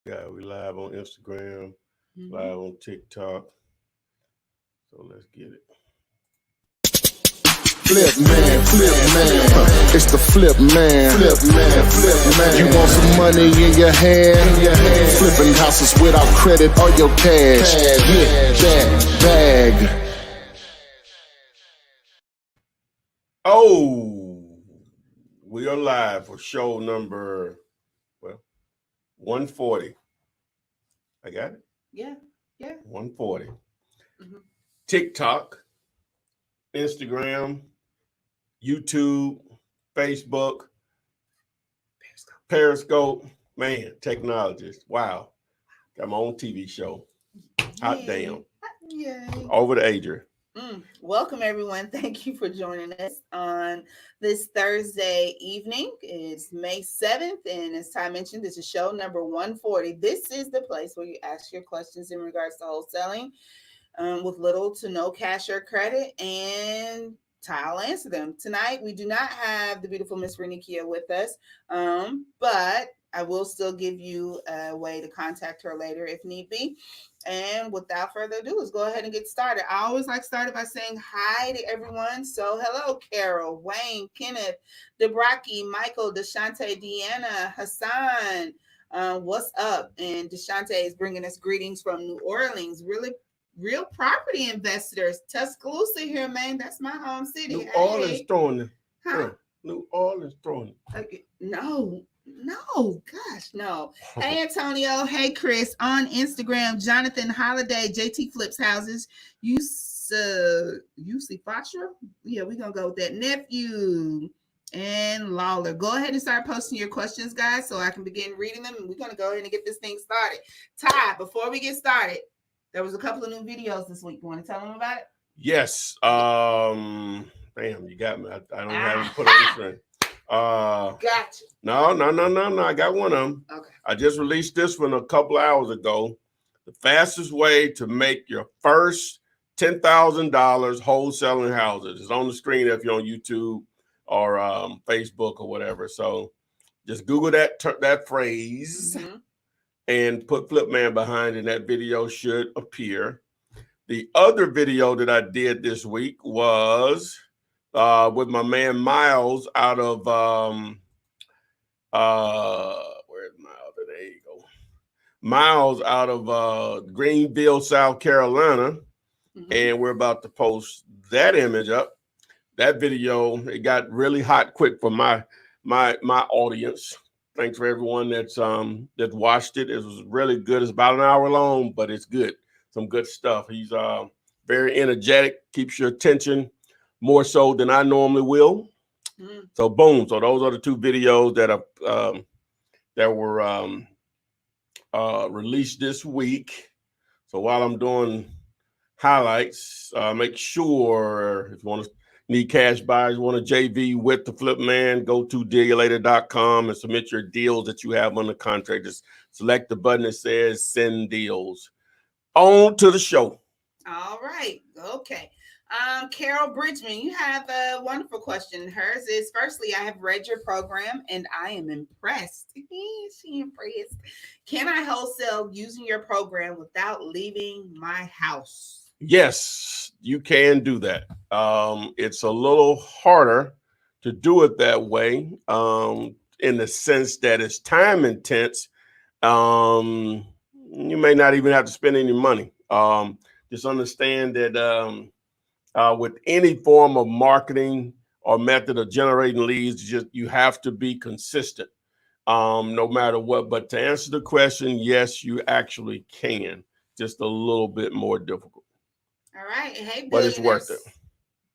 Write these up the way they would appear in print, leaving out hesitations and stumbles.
God, we live on Instagram, hmm live on TikTok. So let's get it. Flip man, it's the flip man. You want some money in your hand? Flipping houses without credit or your cash. Get that bag. Oh, we are live for show number 140. I got it. Yeah. 140. hmm TikTok, Instagram, YouTube, Facebook, Periscope. Man, technologist. Wow. Got my own TV show. Hot damn. Yay. Over to Adrian. Welcome, everyone. Thank you for joining us on this Thursday evening. It's May 7th, and as Ty mentioned, this is show number 140. This is the place where you ask your questions in regards to wholesaling with little to no cash or credit, and Ty will answer them. Tonight, we do not have the beautiful Miss Renikia with us, but I will still give you a way to contact her later if need be. And without further ado, let's go ahead and get started. I always like started by saying hi to everyone. So hello, Carol, Wayne, Kenneth, Debraki, Michael, Deshante, Deanna, Hassan. What's up? And Deshante is bringing us greetings from New Orleans. Really real property investors. Tuscaloosa here, man. That's my home city. New Orleans throwing it. Huh? New Orleans throwing it. Okay. No, gosh, no. Hey, Antonio. Hey, Chris. On Instagram, Jonathan Holiday, JT Flips Houses. UC Foster. Yeah, we're going to go with that. Nephew and Lawler. Go ahead and start posting your questions, guys, so I can begin reading them. And we're going to go ahead and get this thing started. Ty, before we get started, there was a couple of new videos this week. You want to tell them about it? Yes. Damn, you got me. I don't have it put on the screen. Gotcha. No. I got one of them. Okay. I just released this one a couple hours ago. The fastest way to make your first $10,000 wholesaling houses. It's on the screen if you're on YouTube or Facebook or whatever. So just Google that phrase and put Flipman behind, and that video should appear. The other video that I did this week was with my man Miles out of where's Miles? There you go. Miles out of Greenville, South Carolina. And we're about to post that image up. That video, it got really hot quick for my audience. Thanks for everyone that watched it. It was really good. It's about an hour long, but it's good. Some good stuff. He's very energetic, keeps your attention more so than I normally will. So boom. So those are the two videos that were released this week. So while I'm doing highlights, make sure if you need cash buyers, want a JV with the Flip Man, go to dealyourlater.com and submit your deals that you have on the contract. Just select the button that says send deals. On to the show. All right. Okay. Carol Bridgman, you have a wonderful question. Hers is, firstly, I have read your program and I am impressed. She impressed. Can I wholesale using your program without leaving my house? Yes, you can do that. It's a little harder to do it that way in the sense that it's time intense. You may not even have to spend any money. Just understand that with any form of marketing or method of generating leads, you have to be consistent no matter what. But to answer the question, yes, you actually can. Just a little bit more difficult. All right. Hey, but it's worth it.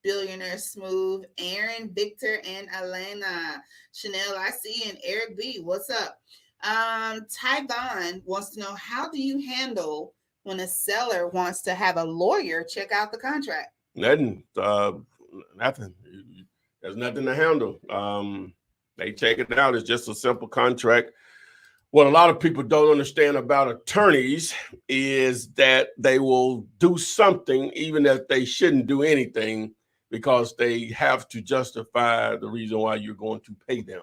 Billionaire Smooth, Aaron, Victor, and Elena. Chanel, I see, and Eric B. What's up? Tyvon wants to know, how do you handle when a seller wants to have a lawyer check out the contract? Nothing. There's nothing to handle. They check it out. It's just a simple contract. What a lot of people don't understand about attorneys is that they will do something even if they shouldn't do anything, because they have to justify the reason why you're going to pay them.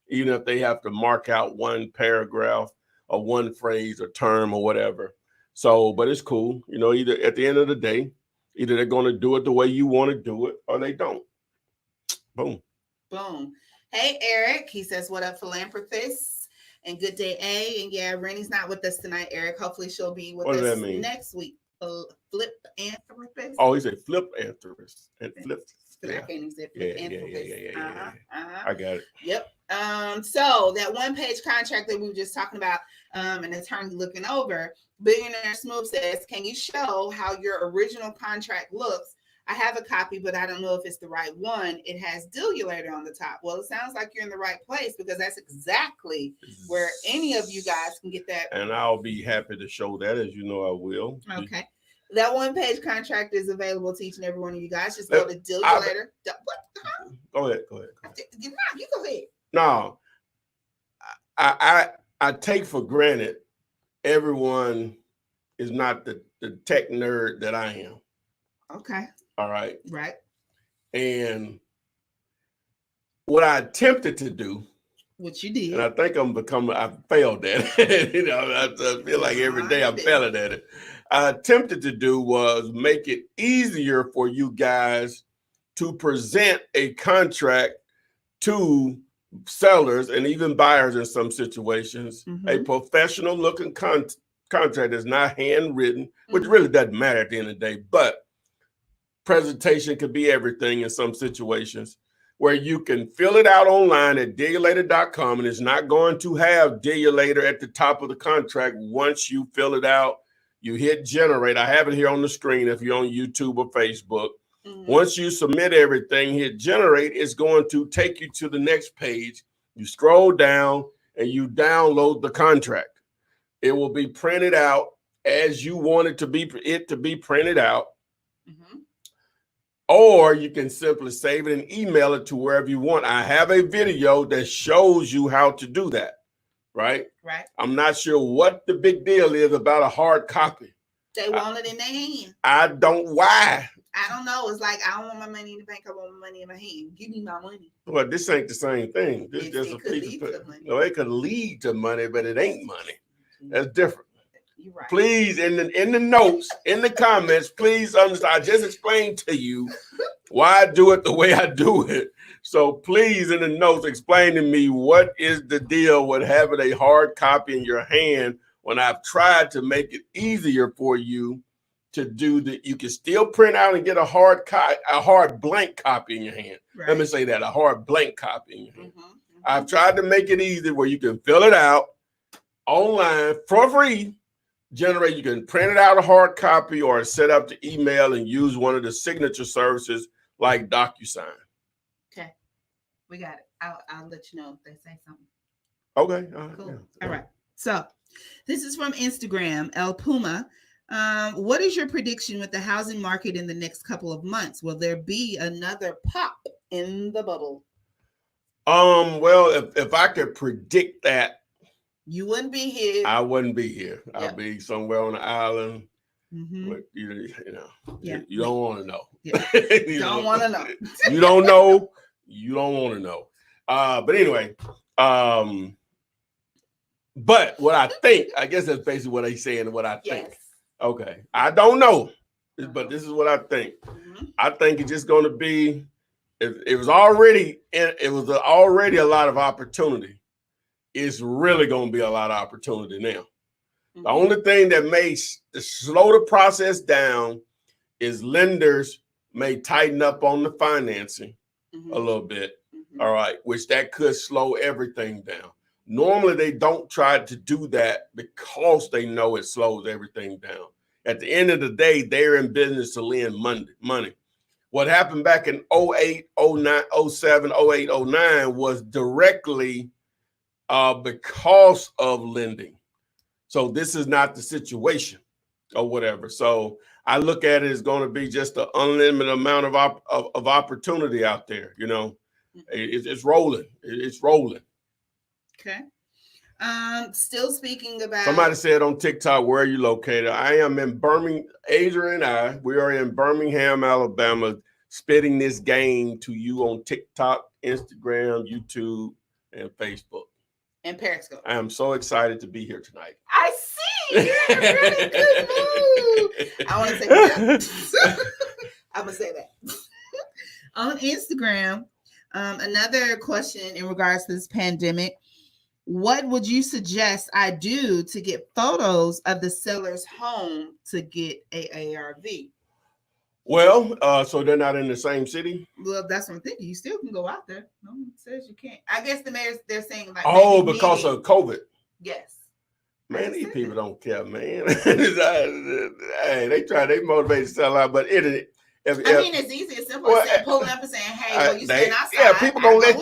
Even if they have to mark out one paragraph a one phrase or term or whatever. So, but it's cool. You know, either at the end of the day, either they're going to do it the way you want to do it or they don't. Boom. Boom. Hey, Eric. He says, what up, philanthropists? And good day, A. And yeah, Rennie's not with us tonight, Eric. Hopefully she'll be with us next week. Flip-anthropist. Oh, he said flip-anthropist. And flip. I can't even say flip-anthropist. Yeah. I got it. Yep. So that one-page contract that we were just talking about, an attorney looking over, Billionaire Smooth says, can you show how your original contract looks? I have a copy, but I don't know if it's the right one. It has Dealulator on the top. Well, it sounds like you're in the right place because that's exactly where any of you guys can get that. And I'll be happy to show that, as you know I will. Okay. That one-page contract is available to each and every one of you guys. Just go to Dealulator. Go ahead. You go ahead. No, I take for granted everyone is not the tech nerd that I am. Okay. All right. Right. And what I attempted to do, what you did, and I think I failed at it. You know, I feel like every day I'm failing at it. I attempted to do was make it easier for you guys to present a contract to sellers and even buyers in some situations, a professional looking contract is not handwritten, which really doesn't matter at the end of the day, but presentation could be everything in some situations where you can fill it out online at dealulator.com, and it's not going to have Dealulator at the top of the contract. Once you fill it out, you hit generate. I have it here on the screen if you're on YouTube or Facebook. Once you submit everything, hit generate, it's going to take you to the next page. You scroll down and you download the contract. It will be printed out as you want it to be printed out. Or you can simply save it and email it to wherever you want. I have a video that shows you how to do that, right? Right. I'm not sure what the big deal is about a hard copy. They want it in their hand. I don't. Why? I don't know. It's like, I don't want my money in the bank. I want my money in my hand. Give me my money. Well, this ain't the same thing. This just a piece of money. No, it could lead to money, but it ain't money. That's different. You're right. Please, in the notes, in the comments, please understand. I just explained to you why I do it the way I do it. So please, in the notes, explain to me what is the deal with having a hard copy in your hand when I've tried to make it easier for you to do that. You can still print out and get a hard blank copy in your hand. Right. Let me say that, a hard blank copy in your hand. I've tried to make it easy where you can fill it out online for free. Generate, you can print it out a hard copy or set up the email and use one of the signature services like DocuSign. Okay, we got it. I'll let you know if they say something. Okay. Cool. Yeah. All right. So this is from Instagram, El Puma. What is your prediction with the housing market in the next couple of months? Will there be another pop in the bubble? Well, if I could predict that, you wouldn't be here. I wouldn't be here. Yep. I'll be somewhere on the island. But you don't want to know. Yeah. You don't want to know. You don't know. You don't want to know. But anyway, but what I think, I guess that's basically what he's saying and what I think. Yes. Okay. I don't know, but this is what I think. I think it's just going to be, it was already a lot of opportunity. It's really going to be a lot of opportunity now. The only thing that may slow the process down is lenders may tighten up on the financing a little bit. All right, which that could slow everything down. Normally, they don't try to do that because they know it slows everything down. At the end of the day, they're in business to lend money. What happened back in 08, 09, 07, 08, 09 was directly because of lending. So this is not the situation or whatever. So I look at it as going to be just an unlimited amount of opportunity out there. You know, it's rolling. It's rolling. Okay. Still speaking about. Somebody said on TikTok, where are you located? I am in Birmingham. Adrian and we are in Birmingham, Alabama, spitting this game to you on TikTok, Instagram, YouTube, and Facebook. And Periscope. I am so excited to be here tonight. I see. You're in a really good mood. I want to take that. I'm going to say that. On Instagram, another question in regards to this pandemic. What would you suggest I do to get photos of the seller's home to get a ARV? Well, so they're not in the same city? Well, that's what I'm thinking. You still can go out there. No one says you can't. I guess they're saying like, oh, because of COVID. Yes. Man, these people don't care, man. Hey, they motivate to sell out, but I mean, it's easy as simple as pulling up and saying, "Hey, well, you stand outside." Yeah, people gonna let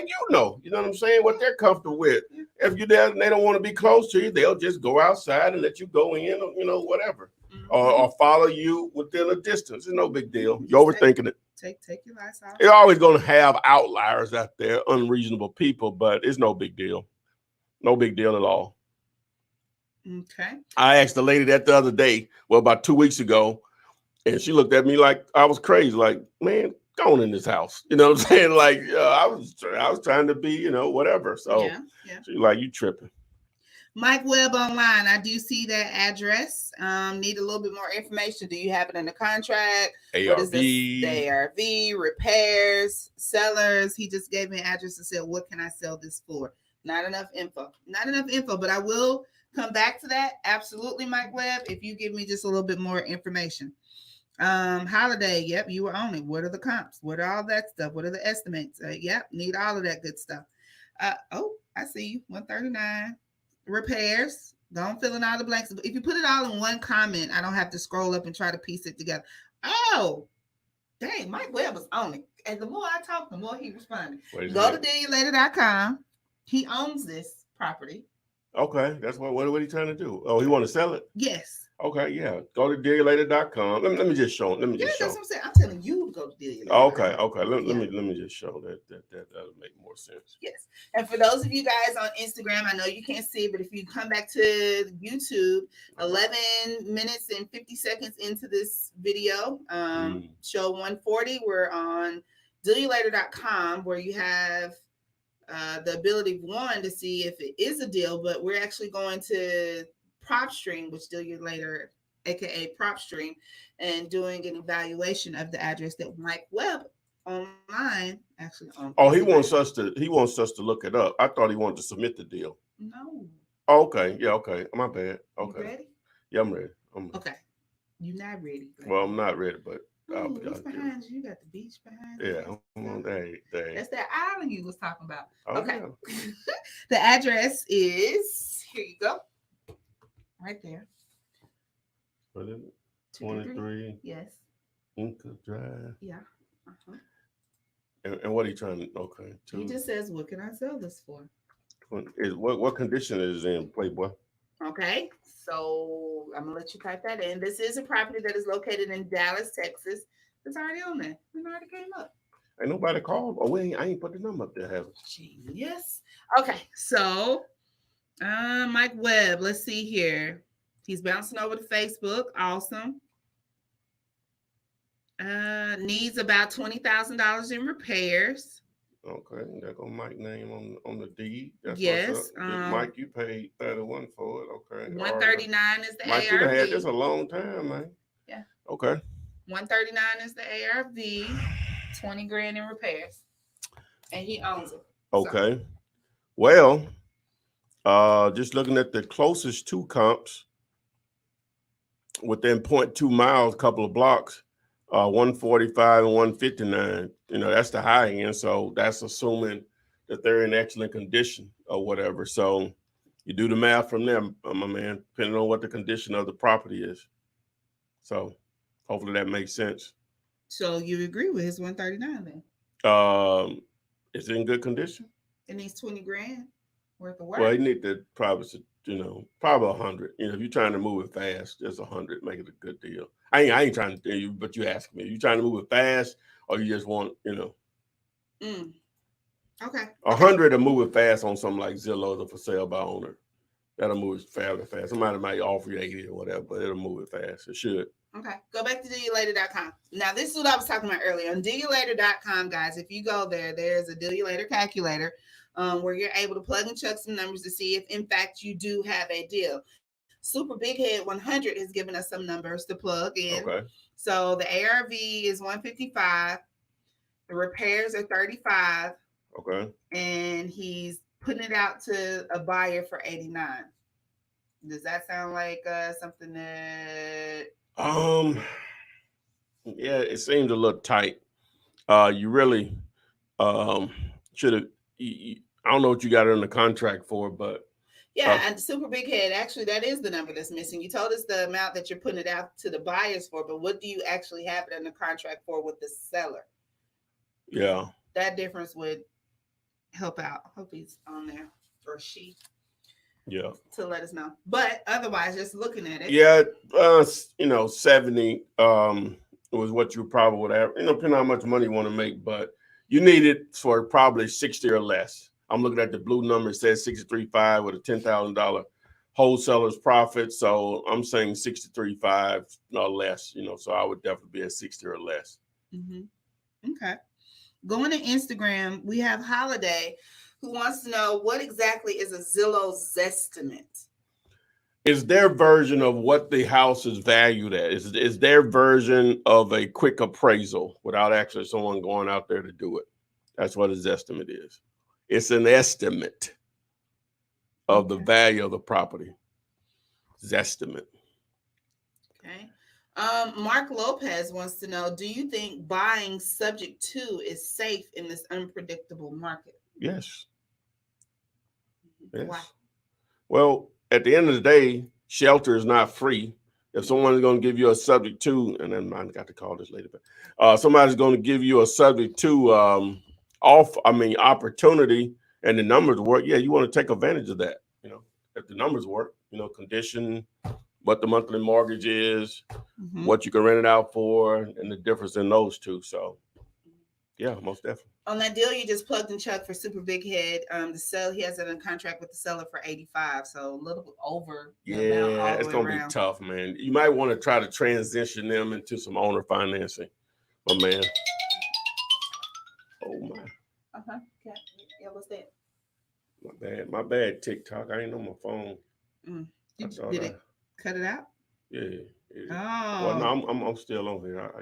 you know. You know what I'm saying? What they're comfortable with. If you're there and they don't want to be close to you, they'll just go outside and let you go in, you know, whatever, or follow you within a distance. It's no big deal. You're overthinking it. Take your lights out. You're always gonna have outliers out there, unreasonable people, but it's no big deal. No big deal at all. Okay. I asked the lady that the other day, well, about 2 weeks ago. And she looked at me like I was crazy, like, man, go on in this house. You know what I'm saying? Like, I was trying to be, you know, whatever. So yeah. She's like, you tripping. Mike Webb online. I do see that address. Need a little bit more information. Do you have it in the contract? ARV. What is this? The ARV, repairs, sellers. He just gave me an address and said, what can I sell this for? Not enough info, but I will come back to that. Absolutely, Mike Webb, if you give me just a little bit more information. Holiday, yep, you were on it. What are the comps? What are all that stuff? What are the estimates? Yep, need all of that good stuff. Oh, I see you. 139. Repairs. Don't fill in all the blanks. If you put it all in one comment, I don't have to scroll up and try to piece it together. Oh, dang, Mike Webb was on it. And the more I talk, the more he responded. Go to youre.com. He owns this property. Okay, that's what are you trying to do? Oh, he want to sell it? Yes. Okay, yeah. Go to deallater.com. Let me just show him. That's what I'm saying. I'm telling you to go to deallater. Okay. Let me just show that'll make more sense. Yes. And for those of you guys on Instagram, I know you can't see it, but if you come back to YouTube, 11 minutes and 50 seconds into this video, show 140, we're on deallater.com, where you have the ability, one, to see if it is a deal, but we're actually going to PropStream, which Deal You Later, aka PropStream, and doing an evaluation of the address that Mike Webb online actually on. Oh, he wants us to look it up. I thought he wanted to submit the deal. No. Oh, okay. Yeah. Okay. My bad. Okay. You ready? Yeah, I'm ready. Okay. You're not ready. Well, I'm not ready, but what's behind you? You got the beach behind you. Yeah. That's that island you was talking about. Oh, okay. Yeah. The address is, here you go. Right there. What is it? 23. Yes. Inca Drive. Yeah. And what are you trying to? Okay. He just says, "What can I sell this for?" What condition is it in, Playboy? Okay. So I'm gonna let you type that in. This is a property that is located in Dallas, Texas. It's already on there. It already came up. Ain't nobody called. Oh, I ain't put the number up there, have it? Genius. Okay. So, Mike Webb. Let's see here. He's bouncing over to Facebook. Awesome. Needs about $20,000 in repairs. Okay, there go Mike's name on the deed. That's yes. Mike, you paid 31 for it. Okay. 139 is the Mike, ARV. you had this a long time, man. Yeah. Okay. 139 is the ARV. 20 grand in repairs, and he owns it. Okay. So. Well, just looking at the closest two comps within 0.2 miles, a couple of blocks. 145 and 159, that's the high end. So that's assuming that they're in excellent condition or whatever. So you do the math from there, my man, depending on what the condition of the property is. So hopefully that makes sense. So you agree with his 139 then? Is it in good condition? It needs 20 grand worth of work. Well, you need to probably 100. If you're trying to move it fast, just 100, make it a good deal. I ain't trying to tell you, but you ask me. You trying to move it fast, or you just want, Okay. 100 to move it fast on something like Zillow, the for sale by owner. That'll move it fairly fast. Somebody might offer you 80 or whatever, but it'll move it fast. It should. Okay. Go back to deallater.com. Now, this is what I was talking about earlier. On deallater.com, guys, if you go there, there's a Deal You Later calculator. where you're able to plug and chug some numbers to see if, in fact, you do have a deal. Super Big Head 100 has given us some numbers to plug in. Okay. So the ARV is 155. The repairs are 35. Okay. And he's putting it out to a buyer for 89. Does that sound like something that? Yeah, it seems a little tight. You really should have. I don't know what you got it in the contract for, but yeah, and Super Big Head, actually, that is the number that's missing. You told us the amount that you're putting it out to the buyers for, but what do you actually have it in the contract for with the seller? Yeah, that difference would help out. Hope he's on there or she. Yeah. To let us know. But otherwise, just looking at it. Yeah, 70 was what you probably would have, depending on how much money you want to make, but you need it for probably 60 or less. I'm looking at the blue number, it says 63.5 with a $10,000 wholesaler's profit. So I'm saying 63.5 or less, so I would definitely be at 60 or less. Mm-hmm. Okay. Going to Instagram, we have Holiday, who wants to know what exactly is a Zillow Zestimate? It's their version of what the house is valued at. It's their version of a quick appraisal without actually someone going out there to do it. That's what a Zestimate is. It's an estimate of the value of the property. Zestimate. Okay. Mark Lopez wants to know, do you think buying subject to is safe in this unpredictable market? Yes. Yes. Why? Well, at the end of the day, shelter is not free. If someone's going to give you a subject to, and then I got to call this later, but somebody's going to give you a subject to opportunity and the numbers work, yeah, you want to take advantage of that. If the numbers work, condition, what the monthly mortgage is, what you can rent it out for, and the difference in those two. So, yeah, most definitely. On that deal you just plugged and chugged for Super Big Head, the seller, he has it in contract with the seller for 85, so a little bit over. Yeah, it's gonna be tough, man. You might want to try to transition them into some owner financing, my man. Oh my. Okay. Yeah, what's that? My bad. TikTok. I ain't on my phone. Did it cut it out? Yeah. Oh. Well, no, I'm still on here.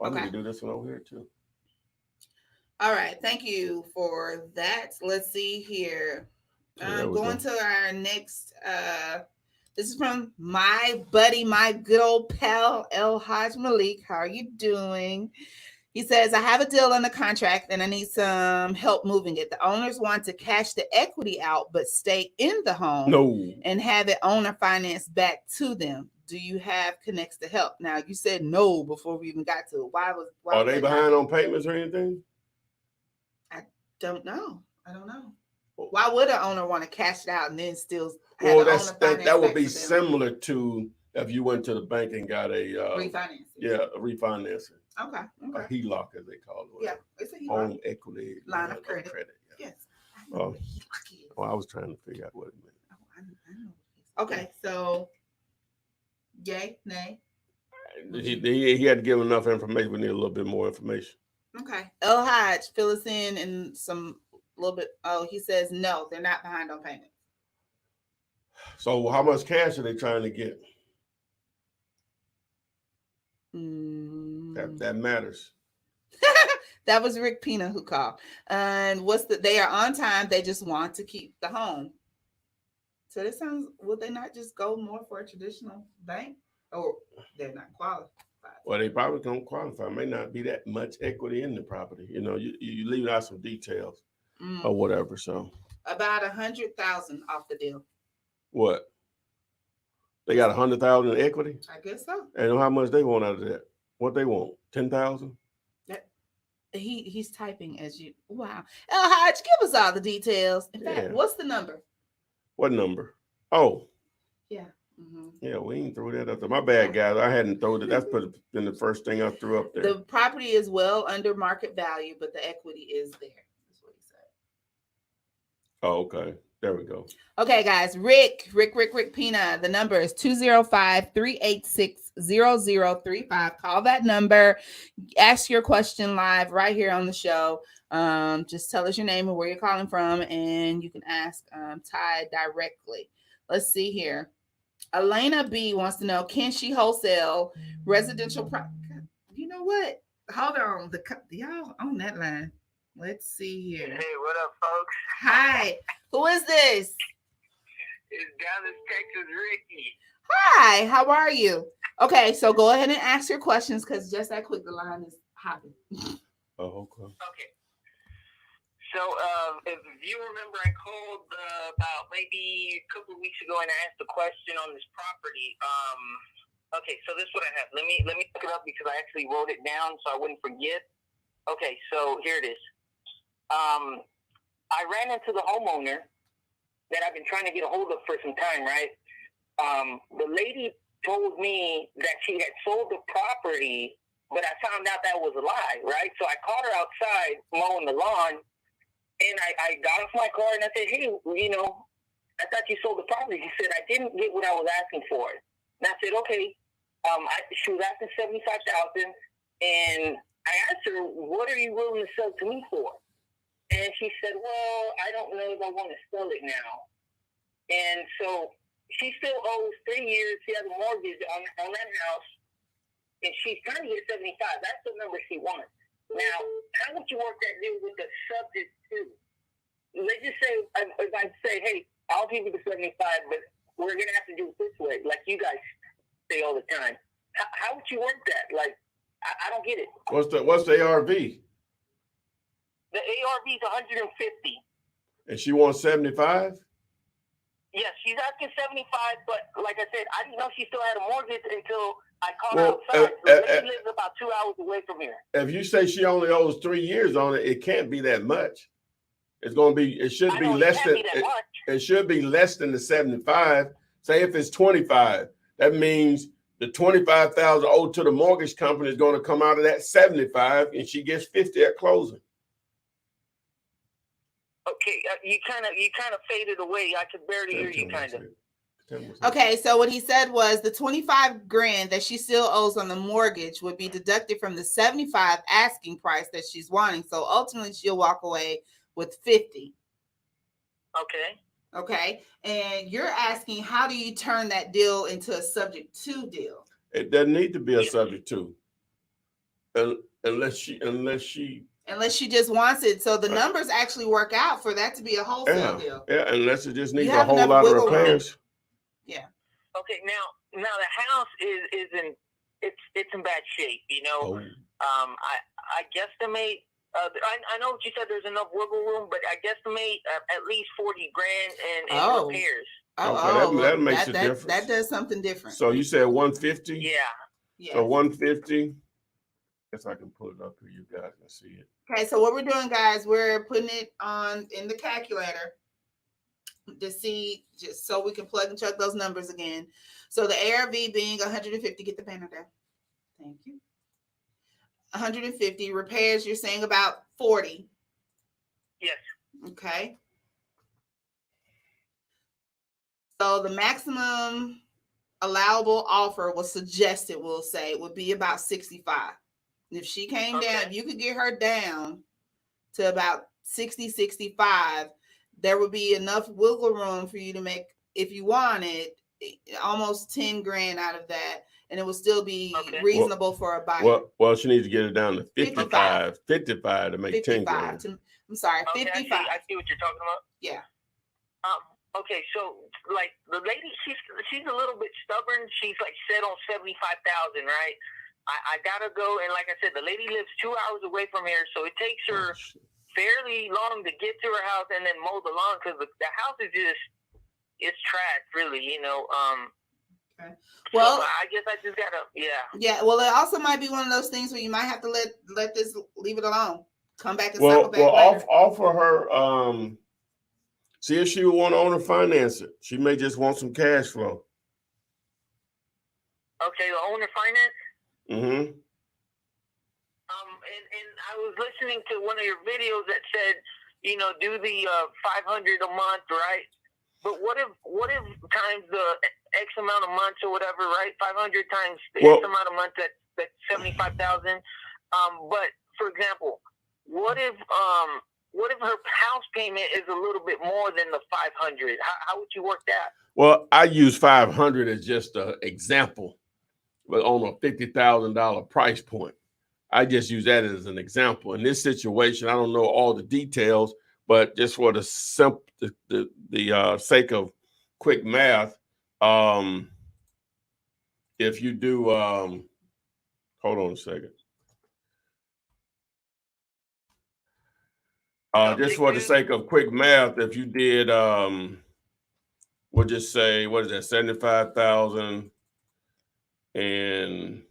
I need to do this one over here too. All right, thank you for that. Let's see here. Going to our next. This is from my buddy, my good old pal, El Haj Malik. How are you doing? He says, I have a deal on the contract and I need some help moving it. The owners want to cash the equity out, but stay in the home and have it owner finance back to them. Do you have connects to help? Now, you said no before we even got to it. Why are they behind on payments or anything? I don't know. Why would an owner want to cash it out and then still have that would be similar to if you went to the bank and got a refinancing. Yeah, a refinancing. Okay. A HELOC, as they call it. Yeah, it's a HELOC. Home equity line of credit. Yeah. Yes. I was trying to figure out what it meant. I know. Okay, so yay, nay. He had to give enough information. We need a little bit more information. Okay. El Hodge, fill us in and some little bit. Oh, he says no, they're not behind on payments. So how much cash are they trying to get? That matters. That was Rick Pina who called. And they are on time. They just want to keep the home. So this sounds, would they not just go more for a traditional bank? Or they're not qualified? Well, they probably don't qualify. May not be that much equity in the property. You leave out some details or whatever. So about 100,000 off the deal. What? They got 100,000 in equity? I guess so. And how much they want out of that? What they want? 10,000? He's typing as you. Wow. El Hodge, give us all the details. In fact, what's the number? What number? Oh. Yeah. Yeah, we ain't throw that up there. My bad, guys. I hadn't thrown it. That's put in the first thing I threw up there. The property is well under market value, but the equity is there. That's what he said. Oh, okay. There we go. Okay, guys. Rick Pina. The number is 205-386-0035. Call that number. Ask your question live right here on the show. Just tell us your name and where you're calling from, and you can ask Ty directly. Let's see here. Elena B wants to know, can she wholesale residential property? You know what? Hold on. Y'all on that line. Let's see here. Hey, what up, folks? Hi. Who is this? It's Dallas, Texas, Ricky. Hi. How are you? Okay, so go ahead and ask your questions because just that quick, the line is hopping. Oh, okay. Okay. So, if you remember, I called about maybe a couple of weeks ago and I asked a question on this property. Okay, so this is what I have. Let me look it up because I actually wrote it down so I wouldn't forget. Okay, so here it is. I ran into the homeowner that I've been trying to get a hold of for some time, right? The lady told me that she had sold the property, but I found out that was a lie, right? So I caught her outside mowing the lawn, and I got off my car and I said, hey, you know, I thought you sold the property. She said, I didn't get what I was asking for. And I said, okay. She was asking $75,000, and I asked her, what are you willing to sell to me for? And she said, well, I don't know if I want to sell it now. And so she still owes 3 years. She has a mortgage on that house, and she's trying to get 75. That's the number she wants. Now, how would you work that deal with the subject to? Let's just say, if I say, hey, I'll give you the 75, but we're going to have to do it this way, like you guys say all the time. How would you work that? Like, I don't get it. What's the ARV? The ARV is 150. And she wants 75? Yes, she's asking 75, but like I said, I didn't know she still had a mortgage until I called her outside. The lady lives about 2 hours away from here. If you say she only owes 3 years on it, it can't be that much. It should be less than it should be less than the 75. Say if it's 25, that means the 25,000 owed to the mortgage company is going to come out of that 75, and she gets 50 at closing. Okay, you kind of faded away. I could barely hear you, kind of. Okay, so what he said was the 25 grand that she still owes on the mortgage would be deducted from the 75 asking price that she's wanting. So ultimately, she'll walk away with 50. Okay. Okay, and you're asking, how do you turn that deal into a subject to deal? It doesn't need to be a subject to, unless she just wants it. So the numbers actually work out for that to be a wholesale deal. Yeah, unless it just needs a whole lot of repairs. Yeah. Okay, now the house is in bad shape. You know, I guestimate. I know what you said. There's enough wiggle room, but I guestimate at least 40 grand in repairs. That makes a difference. That does something different. So you said 150? Yeah. So 150. Guess I can pull it up here. You guys can see it. Okay, so what we're doing, guys, we're putting it in the calculator to see, just so we can plug and chug those numbers again. So the ARV being 150, get the banner down. Thank you. 150 repairs, you're saying about 40. Yes. Okay. So the maximum allowable offer was suggested, we'll say, would be about 65. If she came down, if you could get her down to about 60, 65, there would be enough wiggle room for you to make, if you wanted, almost 10 grand out of that. And it will still be reasonable for a buyer. Well, she needs to get it down to 55 to make 10 grand. I'm sorry, 55. I see what you're talking about. Yeah. Okay, so like the lady, she's a little bit stubborn. She's like set on 75,000, right? I gotta go, and like I said, the lady lives 2 hours away from here, so it takes her fairly long to get to her house and then mow the lawn because the house is it's trash, really, you know. Okay. Well, so I guess I just gotta, yeah. Well, it also might be one of those things where you might have to leave it alone. Come back and circle back later. Offer her. See if she would want to owner finance it. She may just want some cash flow. Okay, the owner finance. Mm-hmm. And I was listening to one of your videos that said, you know, do the $500 a month, right? But what if times the X amount of months or whatever, right? 500 times the Well- X amount of months, that's 75,000. But for example, what if her house payment is a little bit more than the 500? How would you work that? Well, I use 500 as just an example, but on a $50,000 price point. I just use that as an example. In this situation, I don't know all the details, but just for the sake of quick math, if you do, hold on a second. Just for the sake of quick math, if you did, we'll just say, what is that, 75,000 and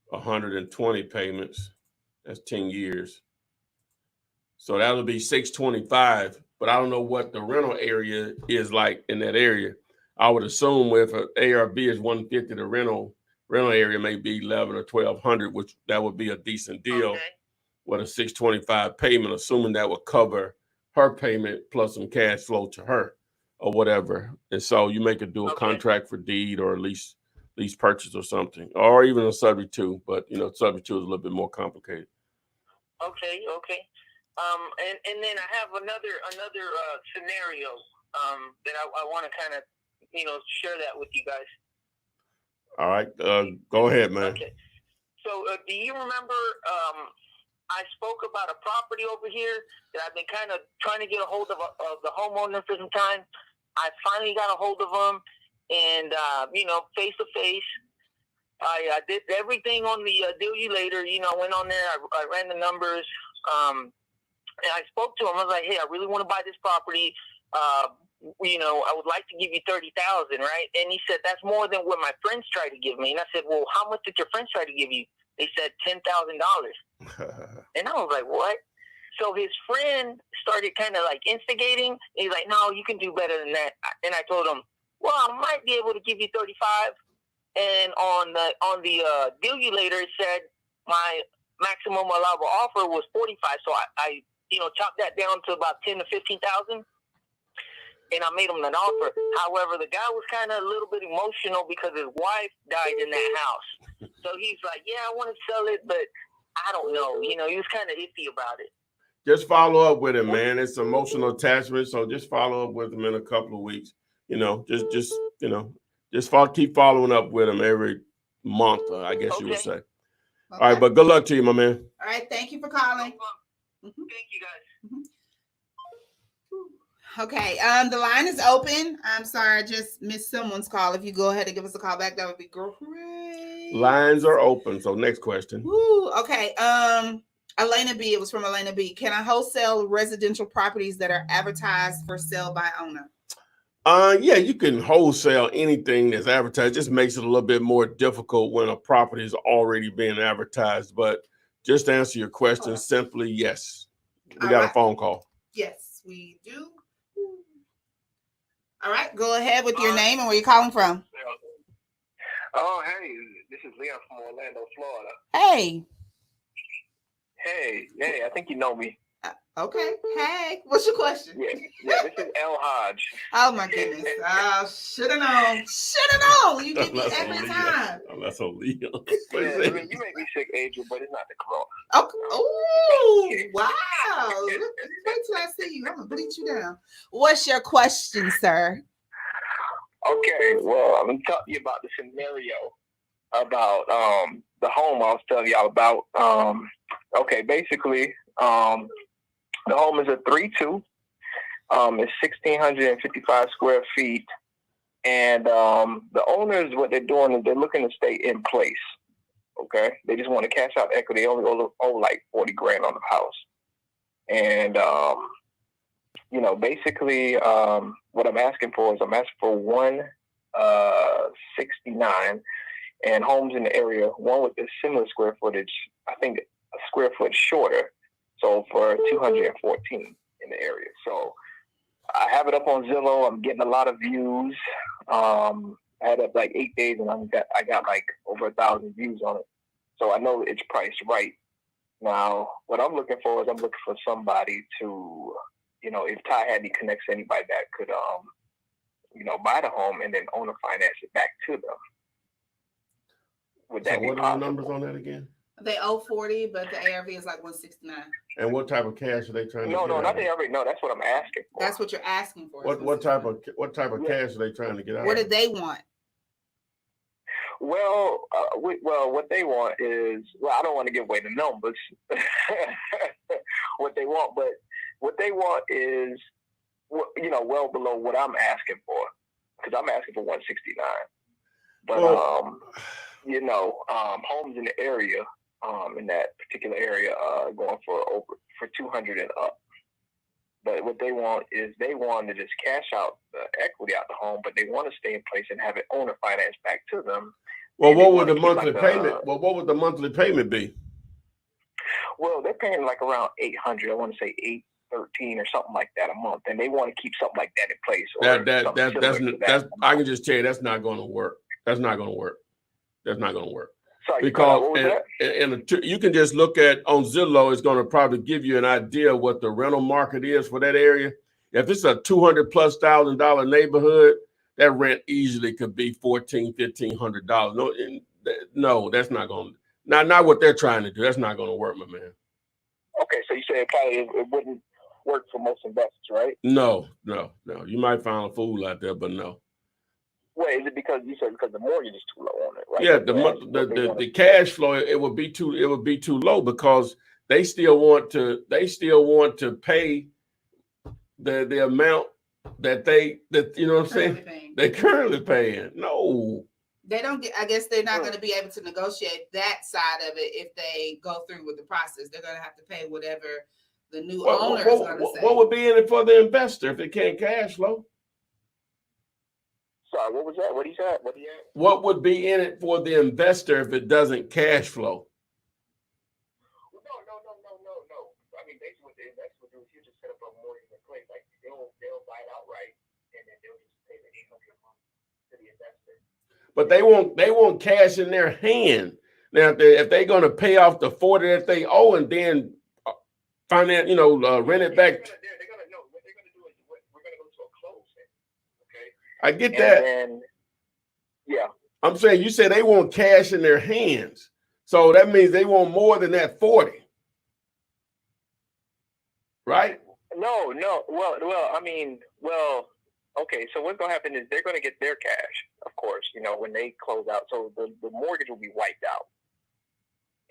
120 payments, that's 10 years. So that'll be 625, but I don't know what the rental area is like in that area. I would assume if an ARV is 150, the rental area may be 11 or 1200, which that would be a decent deal. Okay. With a 625 payment, assuming that would cover her payment plus some cash flow to her or whatever. And so you may could do a Okay. contract for deed or lease purchase or something, or even a subject to, but subject to is a little bit more complicated. Okay. And then I have another scenario that I want to kind of share that with you guys. All right, go ahead, man. Okay. So do you remember I spoke about a property over here that I've been kind of trying to get a hold of the homeowner for some time. I finally got a hold of him, and face to face. I did everything on the deal you later. I went on there. I ran the numbers. And I spoke to him. I was like, "Hey, I really want to buy this property. I would like to give you 30,000, right?" And he said, "That's more than what my friends tried to give me." And I said, "Well, how much did your friends try to give you?" They said $10,000. And I was like, "What?" So his friend started kind of like instigating. He's like, "No, you can do better than that." And I told him, "Well, I might be able to give you 35." And on the deal you later, it said my maximum allowable offer was 45. So I chopped that down to about 10 to 15,000. And I made him an offer. However, the guy was kind of a little bit emotional because his wife died in that house. So he's like, "Yeah, I want to sell it, but I don't know." He was kind of iffy about it. Just follow up with him, man. It's emotional attachment, so just follow up with him in a couple of weeks. Keep following up with him every month, I guess you would say. Okay. All right, but good luck to you, my man. All right, thank you for calling. Thank you, guys. Okay, the line is open. I'm sorry, I just missed someone's call. If you go ahead and give us a call back, that would be great. Lines are open. So next question. Woo, okay. Elena B. It was from Elena B. Can I wholesale residential properties that are advertised for sale by owner? Yeah, you can wholesale anything that's advertised. It just makes it a little bit more difficult when a property is already being advertised. But just to answer your question, simply yes. We got a phone call. Yes, we do. All right, go ahead with your name and where you're calling from. Oh, hey, this is Leon from Orlando, Florida. Hey. Hey, I think you know me. Okay. Hey, what's your question? Yeah, this is L. Hodge. Oh my goodness. Should have known. You get me every time. Oh, that's so Leon. Yeah, I mean, you make me sick, Adrian, but it's not the corona. Okay. Oh, wow. Wait till I see you. I'm going to bleach you down. What's your question, sir? Okay, well, I'm going to talk to you about the scenario about the home I was telling y'all about. Okay, basically, the home is a 3-2. It's 1,655 square feet. And the owners, what they're doing is they're looking to stay in place. Okay? They just want to cash out equity. They only owe like $40,000 on the house. And, basically what I'm asking for is $169. And homes in the area, one with a similar square footage, I think a square foot shorter, sold for $214 in the area. So I have it up on Zillow. I'm getting a lot of views. I had it up like 8 days, and I got like over 1,000 views on it. So I know it's priced right. Now, what I'm looking for is somebody to, if Ty had any connects, anybody that could buy the home and then owner finance it back to them. Would that So be what are possible? the numbers on that again? They owe 40, but the ARV is like 169. And what type of cash are they trying to No, get? no, out not of the it? ARV. No, that's what I'm asking for. That's what you're asking for. What type of cash are they trying to get out What of do they want? Well, what they want is, I don't want to give away the numbers, what they want, but what they want is, well below what I'm asking for, because I'm asking for 169. But homes in the area, in that particular area, going for 200 and up. But what they want is they want to just cash out the equity out the home, but they want to stay in place and have it owner finance back to them. Well, what would the monthly payment? What would the monthly payment be? Well, they're paying like around 800. I want to say 813 or something like that a month, and they want to keep something like that in place. That's I can just tell you that's not going to work. That's not going to work. That's not going to work. Sorry, because you can just look at on Zillow. It's going to probably give you an idea of what the rental market is for that area. If it's a $200,000+ neighborhood, that rent easily could be $1,500. No, that's not going to. Not what they're trying to do. That's not going to work, my man. Okay, so you say it wouldn't work for most investors, right? No. You might find a fool out there, but no. Wait, is it because you said the mortgage is too low on it, right? Yeah, the cash flow it would be too low because they still want to pay the amount that you know what I'm saying? They're currently paying. No. They don't get, I guess they're not going to be able to negotiate that side of it if they go through with the process. They're going to have to pay whatever the new owner is going to say. What would be in it for the investor if it can't cash flow? Sorry, what was that? What he said? What would be in it for the investor if it doesn't cash flow? No. I mean, basically what the investor would do is you just set up a mortgage in place. Like they'll buy it outright and then they'll just pay the $800 a month to the investor. But they want cash in their hand. Now, if they're going to pay off the 40 that they owe and then finance, rent it back. They're going to know what they're going to do is we're going to go to a closing. Okay. I get that. And yeah. I'm saying you said they want cash in their hands. So that means they want more than that 40. Right? No. Okay. So what's going to happen is they're going to get their cash, of course, when they close out. So the mortgage will be wiped out.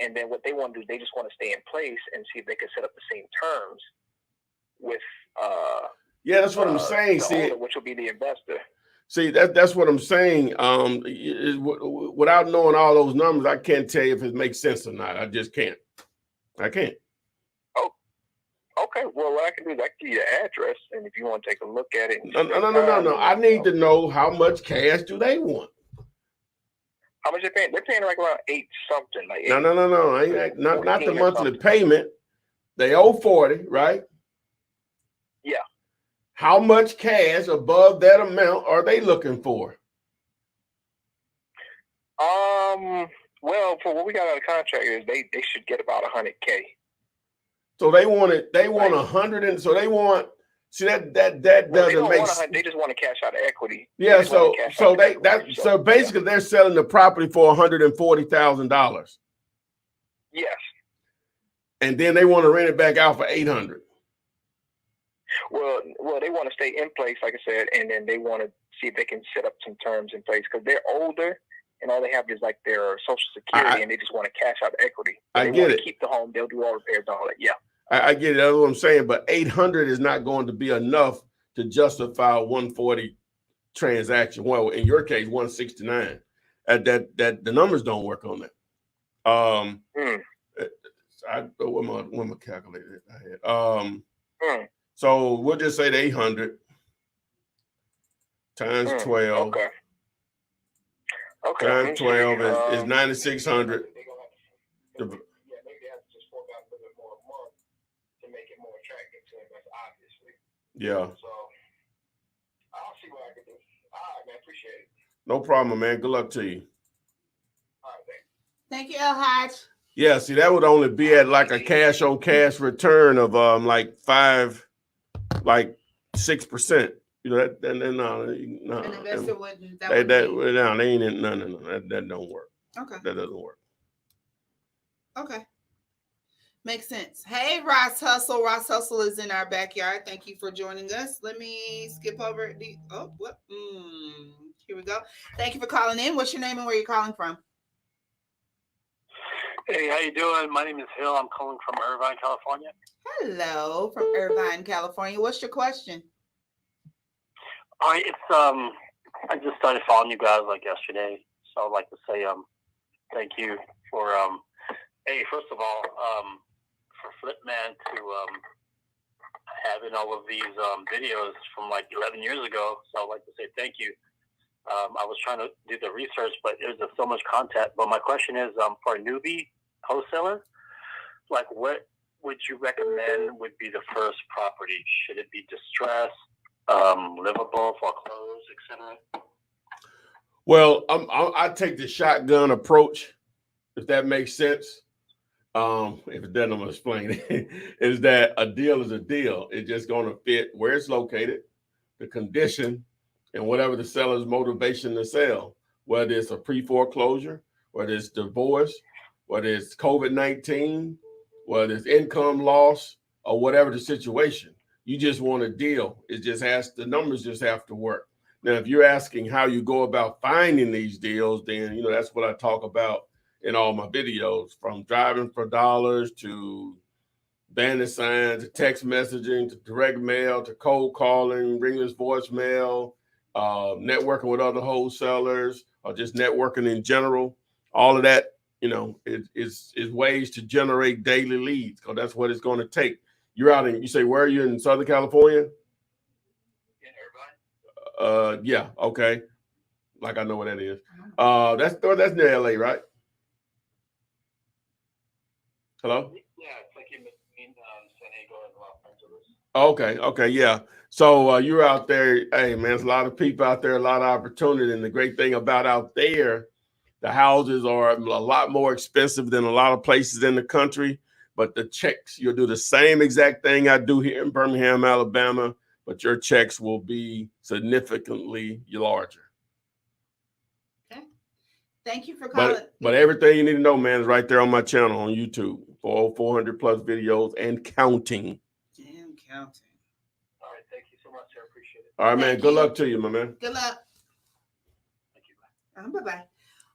And then what they want to do is they just want to stay in place and see if they can set up the same terms with that's what I'm saying. See, owner, which will be the investor. See, that's what I'm saying. Without knowing all those numbers, I can't tell you if it makes sense or not. I just can't. I can't. Oh, okay. Well, what I can do is I can give you the address, and if you want to take a look at it. No. I need to know how much cash do they want. How much they're paying? They're paying like around 8 something. Like no. Not the monthly payment. They owe 40, right? Yeah. How much cash above that amount are they looking for? Well, for what we got out of contract is they should get about $100K. So they want it. They want 100, and so they want. See that doesn't make sense. They just want to cash out the equity. Yeah. So basically they're selling the property for $140,000. Yes. And then they want to rent it back out for $800. Well, they want to stay in place, like I said, and then they want to see if they can set up some terms in place because they're older and all they have is like their Social Security, and they just want to cash out the equity. I get it. Keep the home. They'll do all repairs and all that. Yeah. I get it. That's what I'm saying. But 800 is not going to be enough to justify a 140 transaction. Well, in your case, 169. That the numbers don't work on that. What my calculator I had. So we'll just say the 800 times 12. Okay. Times 12 is 9,600. Yeah. So I'll see what I can do. All right, man. Appreciate it. No problem, man. Good luck to you. All right, Thank you, El Haj. Yeah, see, that would only be at like a cash on cash return of like 6%. You know that no, An investor wouldn't. That they wouldn't be. ain't no. That don't work. Okay. That doesn't work. Okay. Makes sense. Hey, Ross Hustle. Ross Hustle is in our backyard. Thank you for joining us. Let me skip over the. Oh, what? Here we go. Thank you for calling in. What's your name and where you're calling from? Hey, how you doing? My name is Hill. I'm calling from Irvine, California. Hello, from Irvine, California. What's your question? All right, it's I just started following you guys like yesterday, so I'd like to say thank you for hey, first of all, for Flipman to having all of these videos from like 11 years ago. So I'd like to say thank you. I was trying to do the research, but there's just so much content. But my question is, for a newbie wholesaler, like what would you recommend would be the first property? Should it be distressed, livable, foreclosed, etc.? Well, I take the shotgun approach, if that makes sense. If it doesn't, I'm gonna explain it. Is that a deal is a deal? It's just gonna fit where it's located, the condition, and whatever the seller's motivation to sell, whether it's a pre-foreclosure, whether it's divorce, whether it's COVID-19, whether it's income loss, or whatever the situation. You just want a deal. It just has the numbers just have to work. Now, if you're asking how you go about finding these deals, then that's what I talk about in all my videos, from driving for dollars to bandit signs to text messaging to direct mail to cold calling, ringless voicemail, networking with other wholesalers, or just networking in general. All of that, is ways to generate daily leads, because that's what it's going to take. You're out in, you say, where are you, in Southern California? In Irvine. Yeah, okay. Like I know what that is. That's near LA, right? Hello? Yeah, it's like in between San Diego and Los Angeles. Okay, yeah. So you're out there. Hey, man, there's a lot of people out there, a lot of opportunity. And the great thing about out there, the houses are a lot more expensive than a lot of places in the country. But the checks, you'll do the same exact thing I do here in Birmingham, Alabama, but your checks will be significantly larger. Okay. Thank you for calling. But everything you need to know, man, is right there on my channel on YouTube. 400 plus videos and counting. And counting. All right, thank you so much. I appreciate it. All right, man. Good luck to you, my man. Good luck. Thank you. Bye-bye.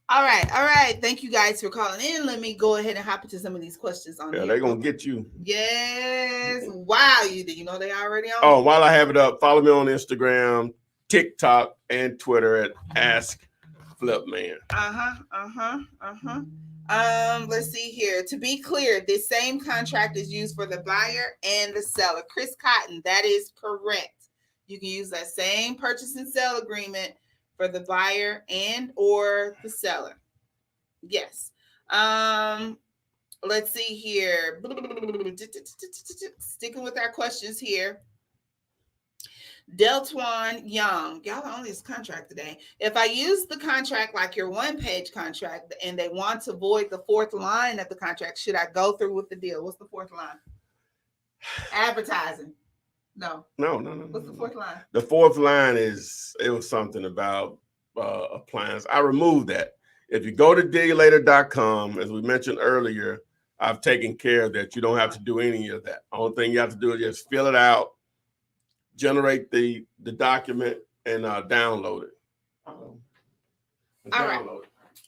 All right. Thank you guys for calling in. Let me go ahead and hop into some of these questions on here. They're going to get you. Yes. Wow. You know they already on. Oh, while I have it up, follow me on Instagram, TikTok, and Twitter at Ask Flipman. Let's see here. To be clear, this same contract is used for the buyer and the seller. Chris Cotton, that is correct. You can use that same purchase and sale agreement for the buyer and or the seller. Yes. Let's see here. Sticking with our questions here. Deltwan Young, y'all are on this contract today. If I use the contract like your one-page contract and they want to void the fourth line of the contract, should I go through with the deal? What's the fourth line? Advertising. No. What's the fourth line? The fourth line it was something about appliance. I removed that. If you go to diglater.com, as we mentioned earlier, I've taken care of that. You don't have to do any of that. Only thing you have to do is just fill it out, generate the document, and download it. All right.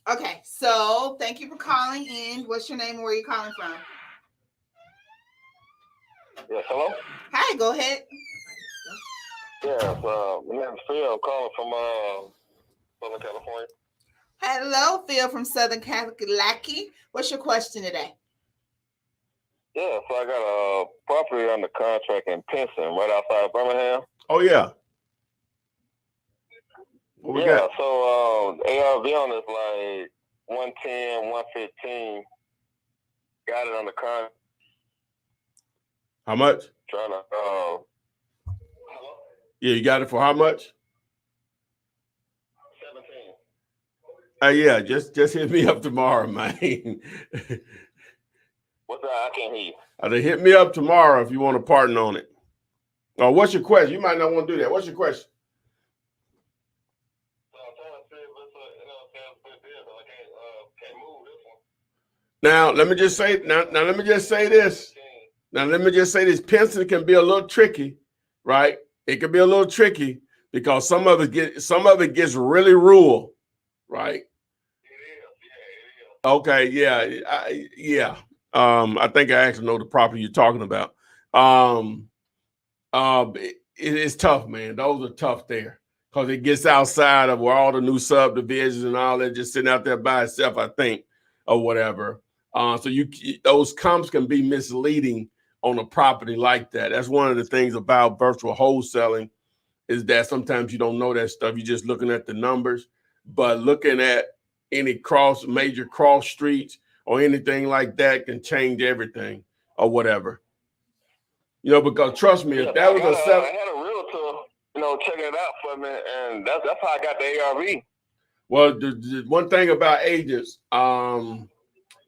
Okay, so thank you for calling in. What's your name and where are you calling from? Yes, hello? Hi, go ahead. Yes, my name is Phil. I'm calling from Southern California. Hello, Phil from Southern California. What's your question today? Yeah, so I got a property under contract in Pinson, right outside of Birmingham. Oh, yeah. What we got? So ARV on is like 110, 115. Got it on the contract. How much? Trying to Yeah, you got it for how much? 17. Yeah, just hit me up tomorrow, man. What's that? I can't hear you. Hit me up tomorrow if you want to partner on it. What's your question? You might not want to do that. What's your question? Now, let me just say, let me just say this. Now, let me just say this. Pinson can be a little tricky, right? It can be a little tricky because some of it gets really rural, right? Okay, yeah. I think I actually know the property you're talking about. It's tough, man. Those are tough there because it gets outside of where all the new subdivisions and all that just sitting out there by itself, I think, or whatever. So those comps can be misleading on a property like that. That's one of the things about virtual wholesaling is that sometimes you don't know that stuff. You're just looking at the numbers, but looking at any major cross streets or anything like that can change everything or whatever. You know, because trust me, if that was I had a realtor, checking it out for me, and that's how I got the ARV. Well, the one thing about agents,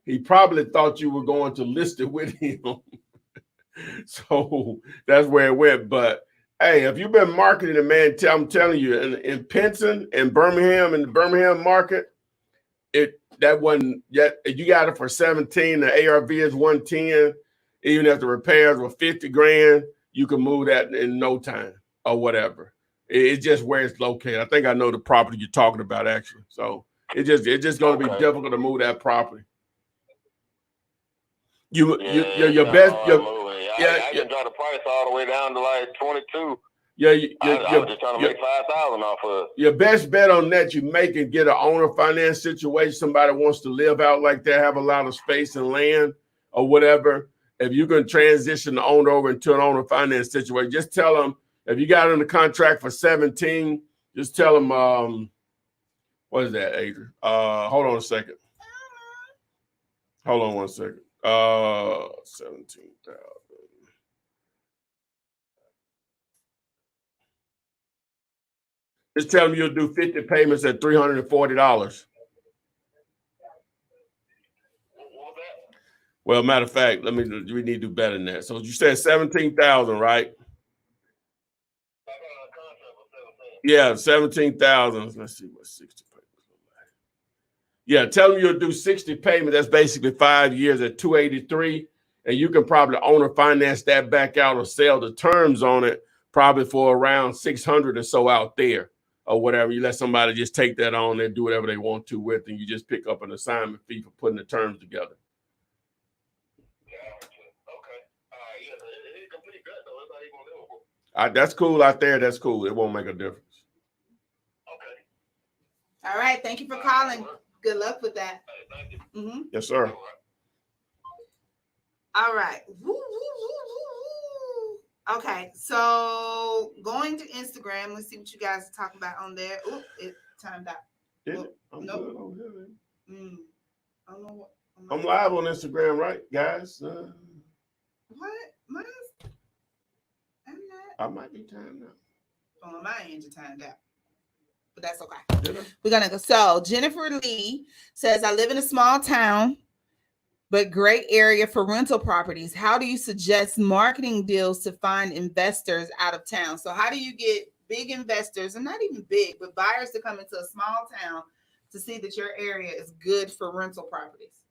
he probably thought you were going to list it with him. So that's where it went. But hey, if you've been marketing it, man, I'm telling you, in Pinson and Birmingham, in the Birmingham market, that wasn't yet. You got it for 17. The ARV is 110. Even if the repairs were 50 grand, you can move that in no time or whatever. It's just where it's located. I think I know the property you're talking about actually. So it's just going to be difficult to move that property. Your best. I can draw the price all the way down to like 22. Yeah, I was just trying to make 5,000 off of it. Your best bet on that you make and get an owner finance situation. Somebody wants to live out like that, have a lot of space and land or whatever. If you can transition the owner over into an owner finance situation, just tell them if you got it under contract for 17, just tell them what is that, Adrian? Hold on a second. Hold on one second. 17,000. Just tell them you'll do 50 payments at $340. Well, matter of fact, we need to do better than that. So you said 17,000, right? Yeah, 17,000. Let's see what 60 payments look like. Yeah, tell them you'll do 60 payments. That's basically 5 years at 283, and you can probably owner finance that back out or sell the terms on it probably for around 600 or so out there or whatever. You let somebody just take that on and do whatever they want to with, and you just pick up an assignment fee for putting the terms together. That's cool out there. That's cool. It won't make a difference. Okay. All right. Thank you for calling. Good luck with that. Mm-hmm. Yes, sir. All right. Woo, woo, woo, woo, woo. Okay. So going to Instagram. Let's see what you guys are talking about on there. Ooh, it timed out. I'm nope. good on here, man. I don't know what. I'm live on Instagram, right, guys? What? Mine's... I might be timed out. On my end, you're timed out. But that's okay. We're going to go. So Jennifer Lee says, I live in a small town, but great area for rental properties. How do you suggest marketing deals to find investors out of town? So how do you get big investors, and not even big, but buyers to come into a small town to see that your area is good for rental properties?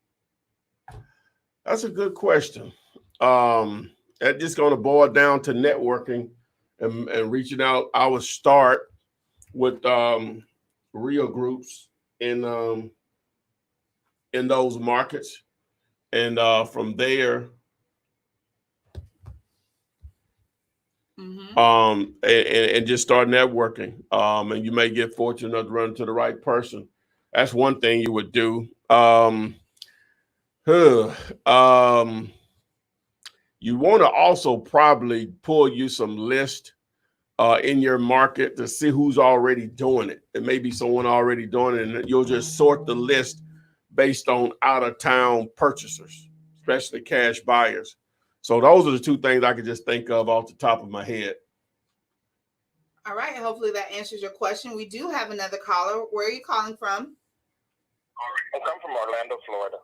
That's a good question. That's just going to boil down to networking and reaching out. I would start with real groups in those markets, and from there, and just start networking. And you may get fortunate enough to run into the right person. That's one thing you would do. You want to also probably pull you some list in your market to see who's already doing it. It may be someone already doing it, and you'll just sort the list based on out-of-town purchasers, especially cash buyers. So those are the two things I could just think of off the top of my head. All right. Hopefully that answers your question. We do have another caller. Where are you calling from? I come from Orlando, Florida.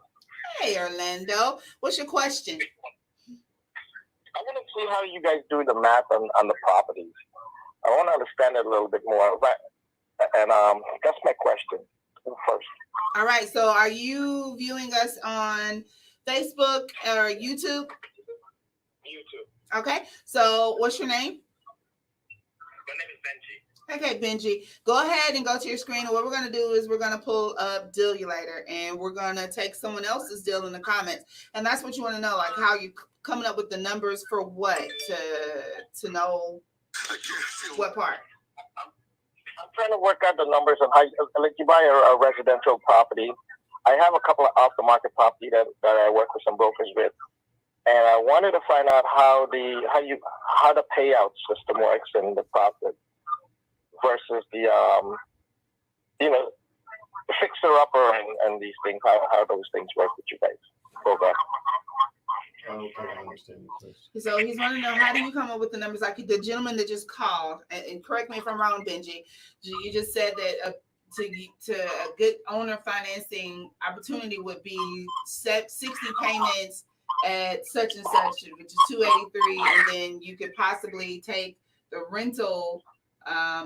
Hey, Orlando. What's your question? I want to see how you guys do the math on the properties. I want to understand it a little bit more. And that's my question. first. All right. So are you viewing us on Facebook or YouTube? YouTube. Okay. So what's your name? My name is Benji. Okay, Benji, go ahead and go to your screen. And what we're going to do is we're going to pull up Dealulator, and we're going to take someone else's deal in the comments. And that's what you want to know, like how you coming up with the numbers for what to know what part. I'm trying to work out the numbers on how, like, you buy a residential property. I have a couple of off-the-market property that I work with some brokers with, and I wanted to find out how the payout system works in the profit versus the the fixer-upper and these things, how those things work with you guys. Program. I don't think I understand the question. So he's wanting to know, how do you come up with the numbers? Like the gentleman that just called, and correct me if I'm wrong, Benji, you just said that to a good owner financing opportunity would be 60 payments at such and such, which is 283, and then you could possibly take the rental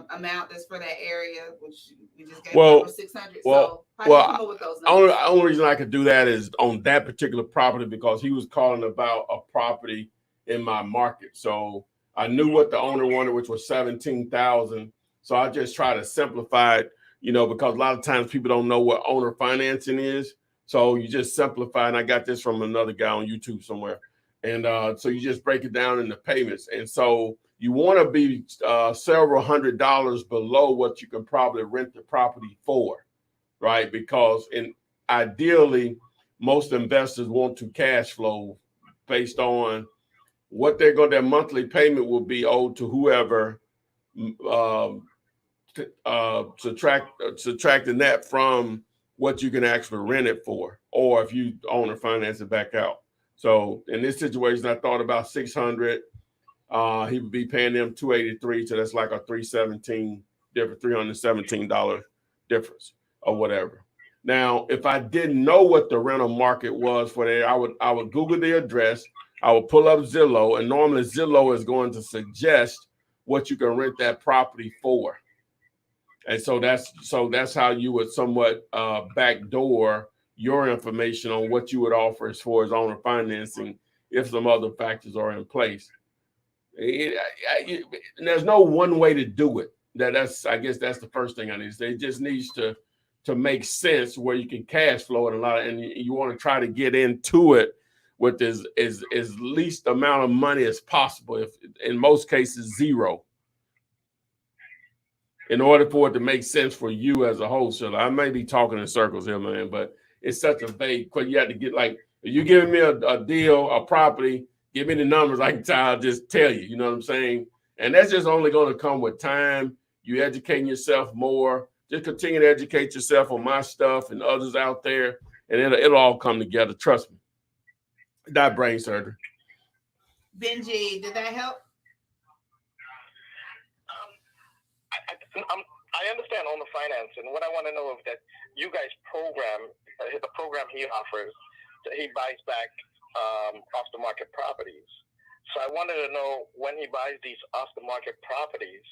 amount that's for that area, which we just gave over 600. So how do you come up with those numbers? Only reason I could do that is on that particular property because he was calling about a property in my market. So I knew what the owner wanted, which was $17,000. So I just try to simplify it, because a lot of times people don't know what owner financing is. So you just simplify, and I got this from another guy on YouTube somewhere. And so you just break it down into payments. And so you want to be several $100s below what you can probably rent the property for, right? Because ideally, most investors want to cash flow based on what their monthly payment will be owed to whoever, subtracting that from what you can actually rent it for, or if you own or finance it back out. So in this situation, I thought about 600. He would be paying them $283, so that's like a $317 difference or whatever. Now, if I didn't know what the rental market was for that, I would Google the address, I would pull up Zillow, and normally Zillow is going to suggest what you can rent that property for. And so that's how you would somewhat backdoor your information on what you would offer as far as owner financing if some other factors are in place. There's no one way to do it. I guess that's the first thing I need to say. It just needs to make sense where you can cash flow it and you want to try to get into it with as least amount of money as possible. If in most cases zero, in order for it to make sense for you as a wholesaler. I may be talking in circles here, man, but it's such a vague question. You have to get, like, if you're giving me a deal, a property, give me the numbers. I'll just tell you, you know what I'm saying? And that's just only going to come with time. You educating yourself more. Just continue to educate yourself on my stuff and others out there, and it'll all come together. Trust me. That brain surgery. Benji, did that help? I understand owner finance, and what I want to know is that you guys program the program he offers. He buys back off the market properties. So I wanted to know, when he buys these off the market properties,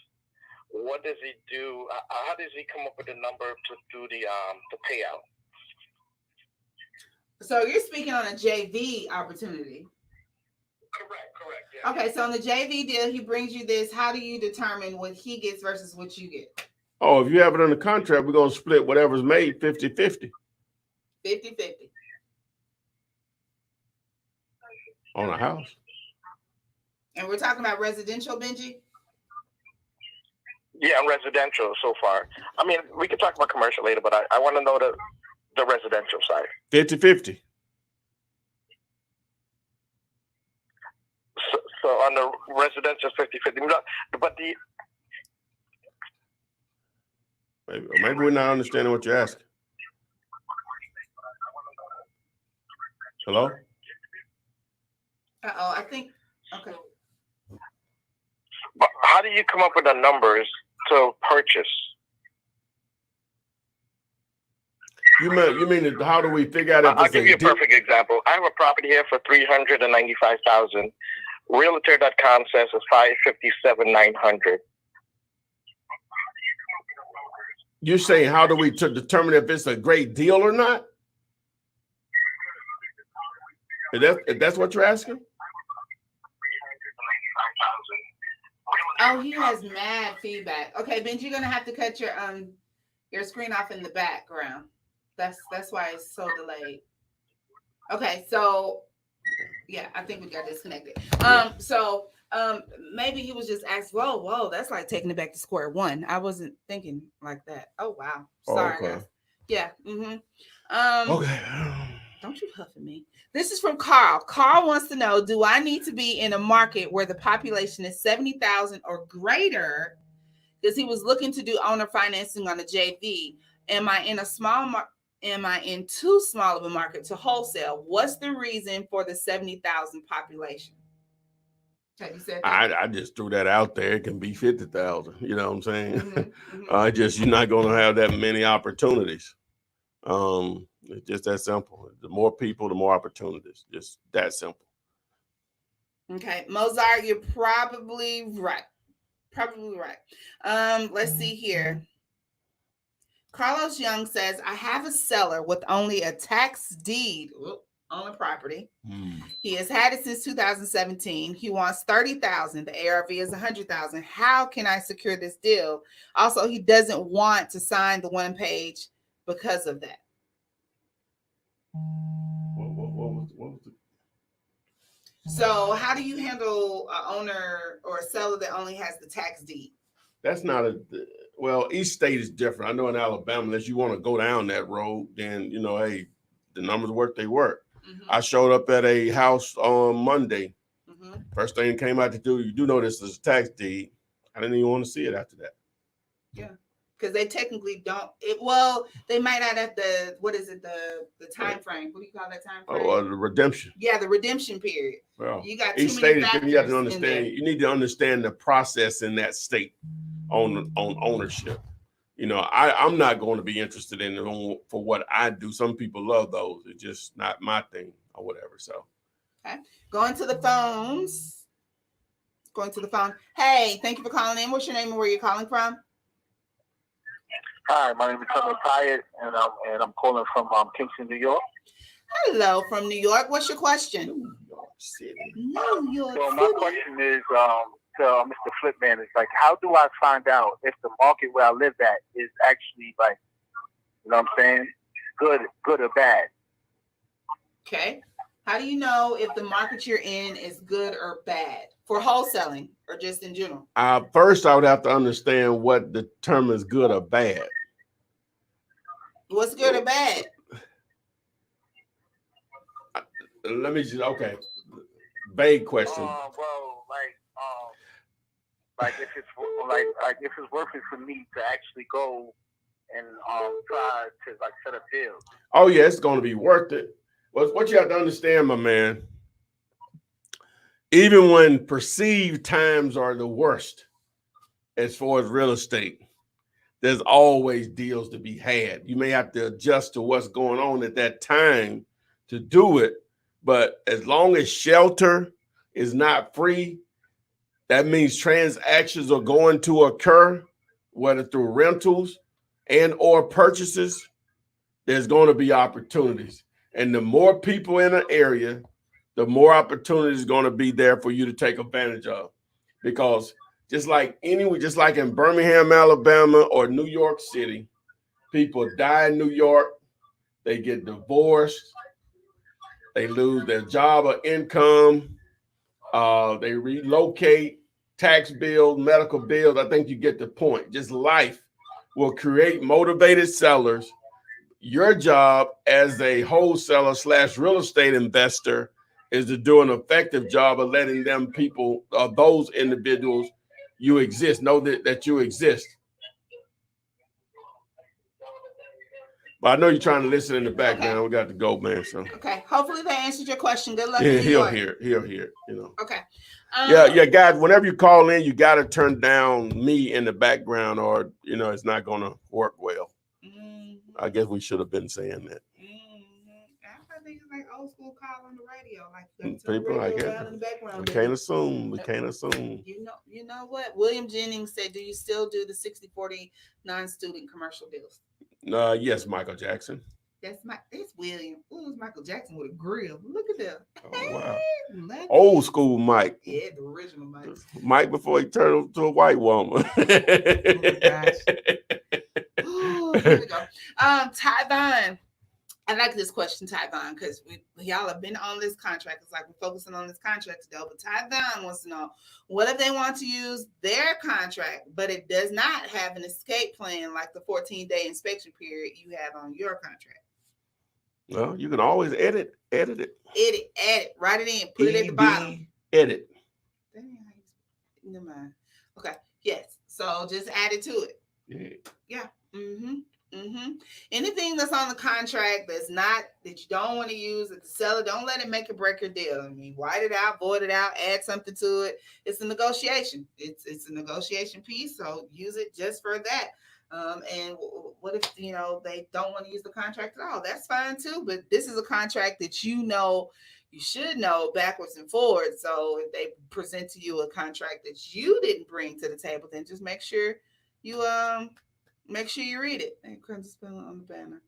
what does he do? How does he come up with a number to do the payout? So you're speaking on a JV opportunity. Correct. Yeah. Okay, so on the JV deal, he brings you this. How do you determine what he gets versus what you get? Oh, if you have it under contract, we're going to split whatever's made 50-50. 50-50. On a house. And we're talking about residential, Benji? Yeah, residential so far. I mean, we can talk about commercial later, but I want to know the residential side. 50-50. So on the residential 50-50. But maybe we're not understanding what you're asking. Hello? Uh-oh, I think, okay. But how do you come up with the numbers to purchase? You mean how do we figure out? I'll give you a perfect example. I have a property here for $395,000. Realtor.com says it's $557,900. You're saying how do we determine if it's a great deal or not? If that's what you're asking? Oh, he has mad feedback. Okay, Benji, you're gonna have to cut your screen off in the background. That's why it's so delayed. Okay, so yeah, I think we got disconnected. Maybe he was just asked, whoa, that's like taking it back to square one. I wasn't thinking like that. Oh wow. Sorry, guys. Yeah. Okay. Don't you huff at me. This is from Carl. Carl wants to know, do I need to be in a market where the population is 70,000 or greater? Because he was looking to do owner financing on a JV. Am I in too small of a market to wholesale? What's the reason for the 70,000 population? Have you said that? I just threw that out there. It can be 50,000. You know what I'm saying? Mm-hmm. You're not going to have that many opportunities. It's just that simple. The more people, the more opportunities. Just that simple. Okay, Mozart, you're probably right. Let's see here. Carlos Young says, I have a seller with only a tax deed on a property. He has had it since 2017. He wants 30,000. The ARV is 100,000. How can I secure this deal? Also, he doesn't want to sign the one page because of that. What was the... So how do you handle an owner or a seller that only has the tax deed? That's not each state is different. I know in Alabama, unless you want to go down that road, then, hey, the numbers work, they work. Mm-hmm. I showed up at a house on Monday. Mm-hmm. First thing that came out to do, you do know this is a tax deed. I didn't even want to see it after that. Yeah. Because they technically don't. They might not have the time frame. What do you call that time frame? The redemption. Yeah, the redemption period. Well, you got each state is different. You have to understand. You need to understand the process in that state on ownership. I'm not going to be interested in it for what I do. Some people love those. It's just not my thing or whatever. So, okay, going to the phones. Hey, thank you for calling in. What's your name and where you're calling from? Hi, my name is Thomas Hyatt, and I'm calling from Kingston, New York. Hello, from New York. What's your question? New York City. New York Well, City. my question is to Mr. Flipman. It's like, how do I find out if the market where I live at is actually like, you know what I'm saying, good or bad? Okay. How do you know if the market you're in is good or bad for wholesaling or just in general? First, I would have to understand what determines good or bad. What's good or bad? Let me just vague question. Like if it's worth it for me to actually go and try to like set up deals. Oh yeah, it's going to be worth it. What you have to understand, my man, even when perceived times are the worst as far as real estate, there's always deals to be had. You may have to adjust to what's going on at that time to do it. But as long as shelter is not free, that means transactions are going to occur, whether through rentals and or purchases, there's going to be opportunities. And the more people in an area, the more opportunities is going to be there for you to take advantage of. Because just like in Birmingham, Alabama, or New York City, people die in New York, they get divorced, they lose their job or income, they relocate, tax bills, medical bills. I think you get the point. Just life will create motivated sellers. Your job as a wholesaler / real estate investor is to do an effective job of letting them people, those individuals, you exist, know that you exist. But I know you're trying to listen in the background. Okay. We got to go, man. So okay. Hopefully that answered your question. Good luck. Yeah, he'll hear it. Okay. Yeah, guys. Whenever you call in, you got to turn down me in the background, or it's not going to work well. I guess we should have been saying that. I think it's like old school call on the radio. Like you got to turn the People, I radio guess down in the background. we baby. can't assume. We can't assume. You know what? William Jennings said, "Do you still do the 60-40 non-student commercial deals?" Yes, Michael Jackson. It's William. Ooh, it's Michael Jackson with a grill. Look at that. Oh wow. Lucky. Old school Mike. Yeah, the original Mike. Mike before he turned into a white woman. Oh my gosh. Oh, here we go. Tyvon. I like this question, Tyvon, because y'all have been on this contract. It's like we're focusing on this contract today. But Tyvon wants to know, what if they want to use their contract, but it does not have an escape plan like the 14-day inspection period you have on your contract? Well, you can always edit it. Edit, write it in, put it at the bottom. Edit. Never mind. Okay. Yes. So just add it to it. Yeah. Anything that's on the contract that you don't want to use, that the seller, don't let it make or break your deal. I mean, write it out, void it out, add something to it. It's a negotiation. It's a negotiation piece. So use it just for that. And what if, they don't want to use the contract at all? That's fine too. But this is a contract that you should know backwards and forwards. So if they present to you a contract that you didn't bring to the table, then just make sure you read it. And Crimson spelling on the banner.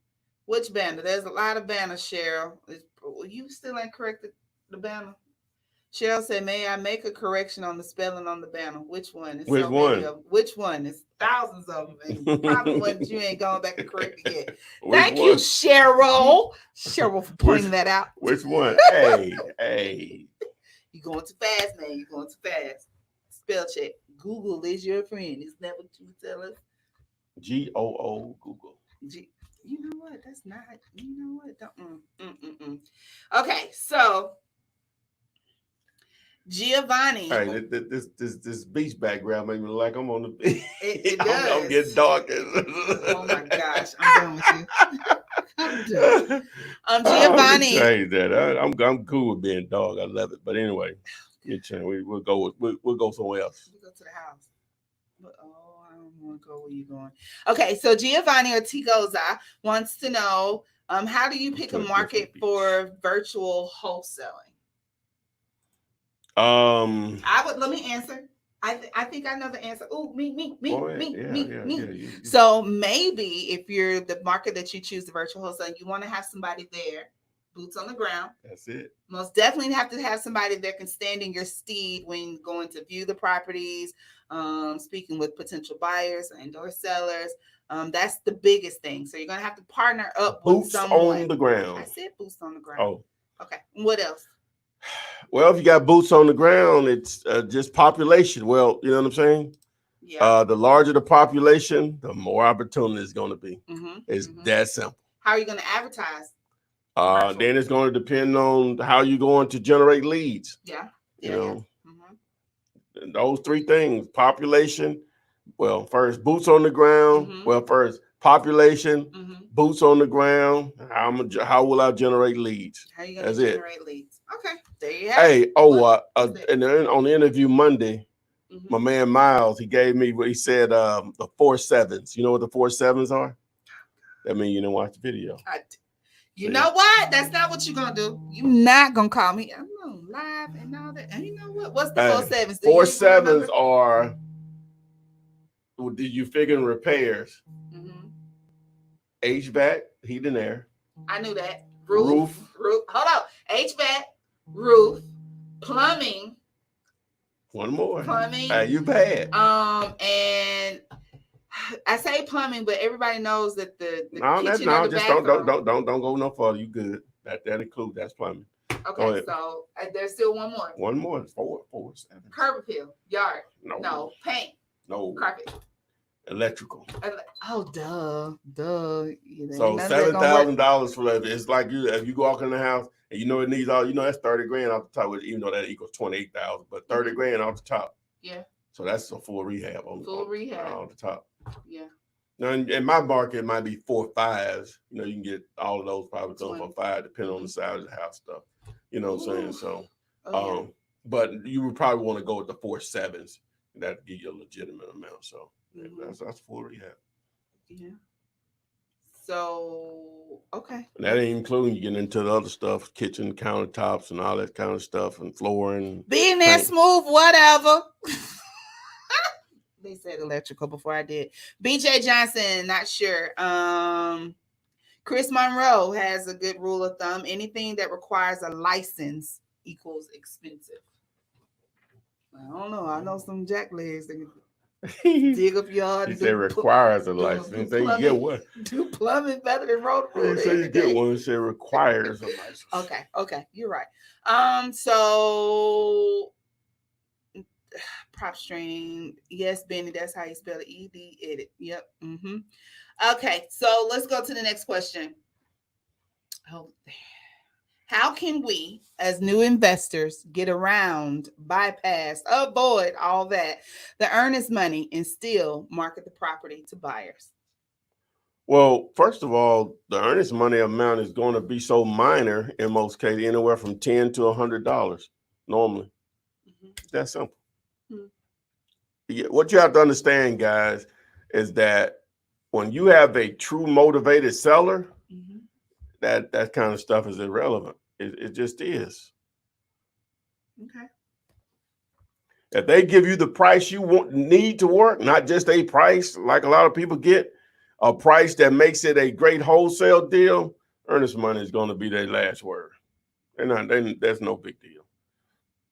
Which banner? There's a lot of banners, Cheryl. You still ain't corrected the banner. Cheryl said, "May I make a correction on the spelling on the banner?" Which one? Which one? Which one? It's thousands of them. And probably one that you ain't gone back and corrected yet. Thank you, Cheryl. Cheryl for pointing that out. Which one? Hey. You going too fast, man. You going too fast. Spell check. Google is your friend. Isn't that what you tell us? GOO Google. You know what? That's not. You know what? Don't. Okay, so Giovanni. Hey, this beach background made me look like I'm on the beach. It does. I'm getting dark. Oh my gosh, I'm done with you. I'm done. Giovanni. Change that. I'm cool with being dog. I love it. But anyway, we'll go somewhere else. We go to the house. I don't want to go where you going. Okay, so Giovanni Ortigoza wants to know, how do you pick a market for virtual wholesaling? Let me answer. I think I know the answer. Oh, me. So maybe if you're the market that you choose, the virtual wholesaling, you want to have somebody there, boots on the ground. That's it. Most definitely have to have somebody that can stand in your stead when going to view the properties, speaking with potential buyers and or sellers. That's the biggest thing. So you're gonna have to partner up with someone. Boots on the ground. I said boots on the ground. Oh, okay. What else? Well, if you got boots on the ground, it's just population. Well, you know what I'm saying? Yeah. The larger the population, the more opportunity is going to be. It's that simple. How are you going to advertise? Then it's going to depend on how you're going to generate leads. Yeah. Those three things: population. Well, first boots on the ground. Well, first population, boots on the ground. How will I generate leads? How are you going to generate leads? Okay, there you have it. And then on the interview Monday, my man Miles, he gave me what he said, the 4 7s. You know what the 4 7s are? That means you didn't watch the video. You know what? That's not what you're going to do. You're not going to call me. I'm on live and all that. And you know what? What's the 4 7s? 4 7s are, did you figure in repairs? HVAC, heat and air. I knew that. Roof. Hold on. HVAC, roof, plumbing. One more. Plumbing. You bad. And I say plumbing, but everybody knows that the kitchen or the just bathroom. don't go no further. You good? That includes plumbing. Okay, so there's still one more. One more. 4 7. Curb appeal, yard. No. Paint. No. Carpet. Electrical. Oh, duh. So $7,000 for that. It's like if you walk in the house and it needs all, that's $30,000 off the top, even though that equals $28,000, but $30,000 off the top. Yeah. So that's a full rehab on the top. Yeah. Now in my market, it might be 4 5s. You can get all of those probably going for 5, depending on the size of the house stuff. You know what I'm saying? So, but you would probably want to go with the 4 7s. That'd give you a legitimate amount. So that's full rehab. Yeah. So, okay. And that ain't including you getting into the other stuff, kitchen countertops and all that kind of stuff, and flooring. Being there paint. smooth, whatever. They said electrical before I did. BJ Johnson, not sure. Chris Monroe has a good rule of thumb. Anything that requires a license equals expensive. I don't know. I know some jacklegs that dig up yard. He said requires a license. Say you get one. Do plumbing better than road. He said you get one. He said requires a license. Okay, you're right. So prop string. Yes, Benny, that's how you spell it. ED edit. Yep. Mm-hmm. Okay, so let's go to the next question. How can we, as new investors, get around, bypass, avoid all that, the earnest money, and still market the property to buyers? Well, first of all, the earnest money amount is going to be so minor in most cases, anywhere from $10 to $100 normally. That's simple. What you have to understand, guys, is that when you have a true motivated seller, that kind of stuff is irrelevant. It just is. Okay. If they give you the price you need to work, not just a price like a lot of people get, a price that makes it a great wholesale deal, earnest money is going to be their last word. There's no big deal.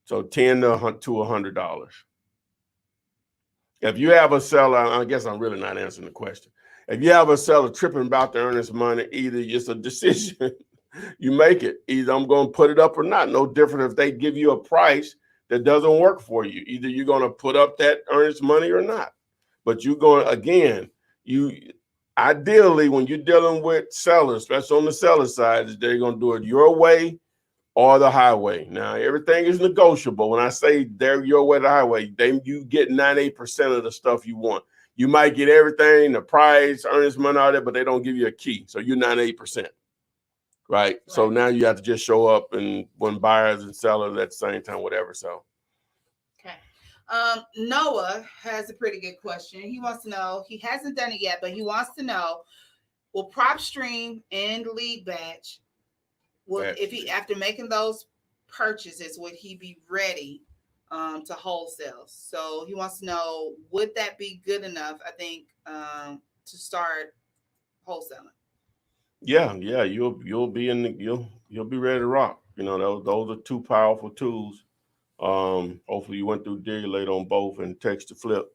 So $10 to $100. If you have a seller, I guess I'm really not answering the question. If you have a seller tripping about the earnest money, either it's a decision you make it. Either I'm going to put it up or not. No different if they give you a price that doesn't work for you. Either you're going to put up that earnest money or not. But you're going to, again, ideally, when you're dealing with sellers, especially on the seller side, is they're going to do it your way or the highway. Now, everything is negotiable. When I say they're your way, the highway, you get 98% of the stuff you want. You might get everything, the price, earnest money, all that, but they don't give you a key. So you're 98%. Right. So now you have to just show up and when buyers and sellers at the same time, whatever. So. Okay. Noah has a pretty good question. He wants to know, he hasn't done it yet, but he wants to know, will prop stream and lead batch, if he, after making those purchases, would he be ready to wholesale? So he wants to know, would that be good enough, I think, to start wholesaling? Yeah, you'll be you'll be ready to rock. You know, those are two powerful tools. Hopefully you went through dig later on both and text to flip.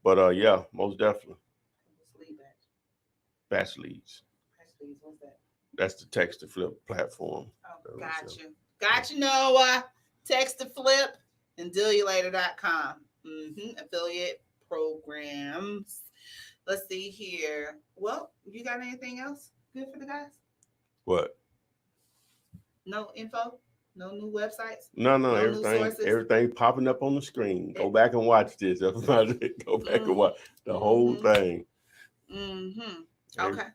But yeah, most definitely. Batch leads. What's that? That's the text to flip platform. Oh, gotcha, Noah. Text to flip and dealyoulater.com. Affiliate programs. Let's see here. Well, you got anything else good for the guys? What? No info? No new websites? No, everything popping up on the screen. Go back and watch this. Everybody, go back and watch the whole thing. Okay.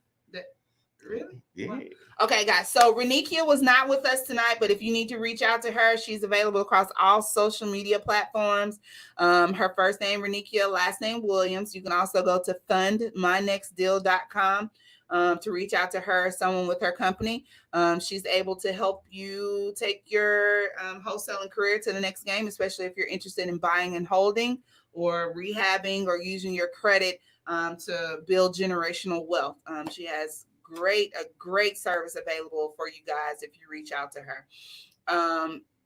Really? Yeah. Wow. Okay, guys. So Renikia was not with us tonight, but if you need to reach out to her, she's available across all social media platforms. Her first name, Renikia, last name, Williams. You can also go to fundmynextdeal.com to reach out to her, someone with her company. She's able to help you take your wholesaling career to the next game, especially if you're interested in buying and holding or rehabbing or using your credit to build generational wealth. She has a great service available for you guys if you reach out to her.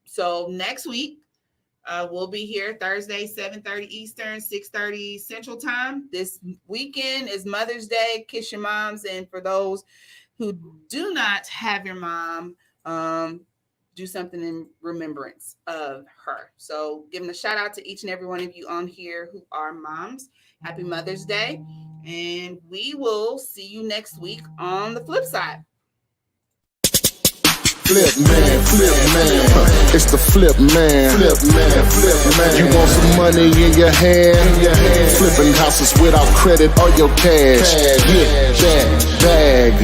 So next week, we'll be here Thursday, 7:30 Eastern, 6:30 Central Time. This weekend is Mother's Day. Kiss your moms. And for those who do not have your mom, do something in remembrance of her. So giving a shout out to each and every one of you on here who are moms. Happy Mother's Day. And we will see you next week on the flip side. Flip man, it's the flip man. You want some money in your hand? Flipping houses without credit or your cash. Get that bag.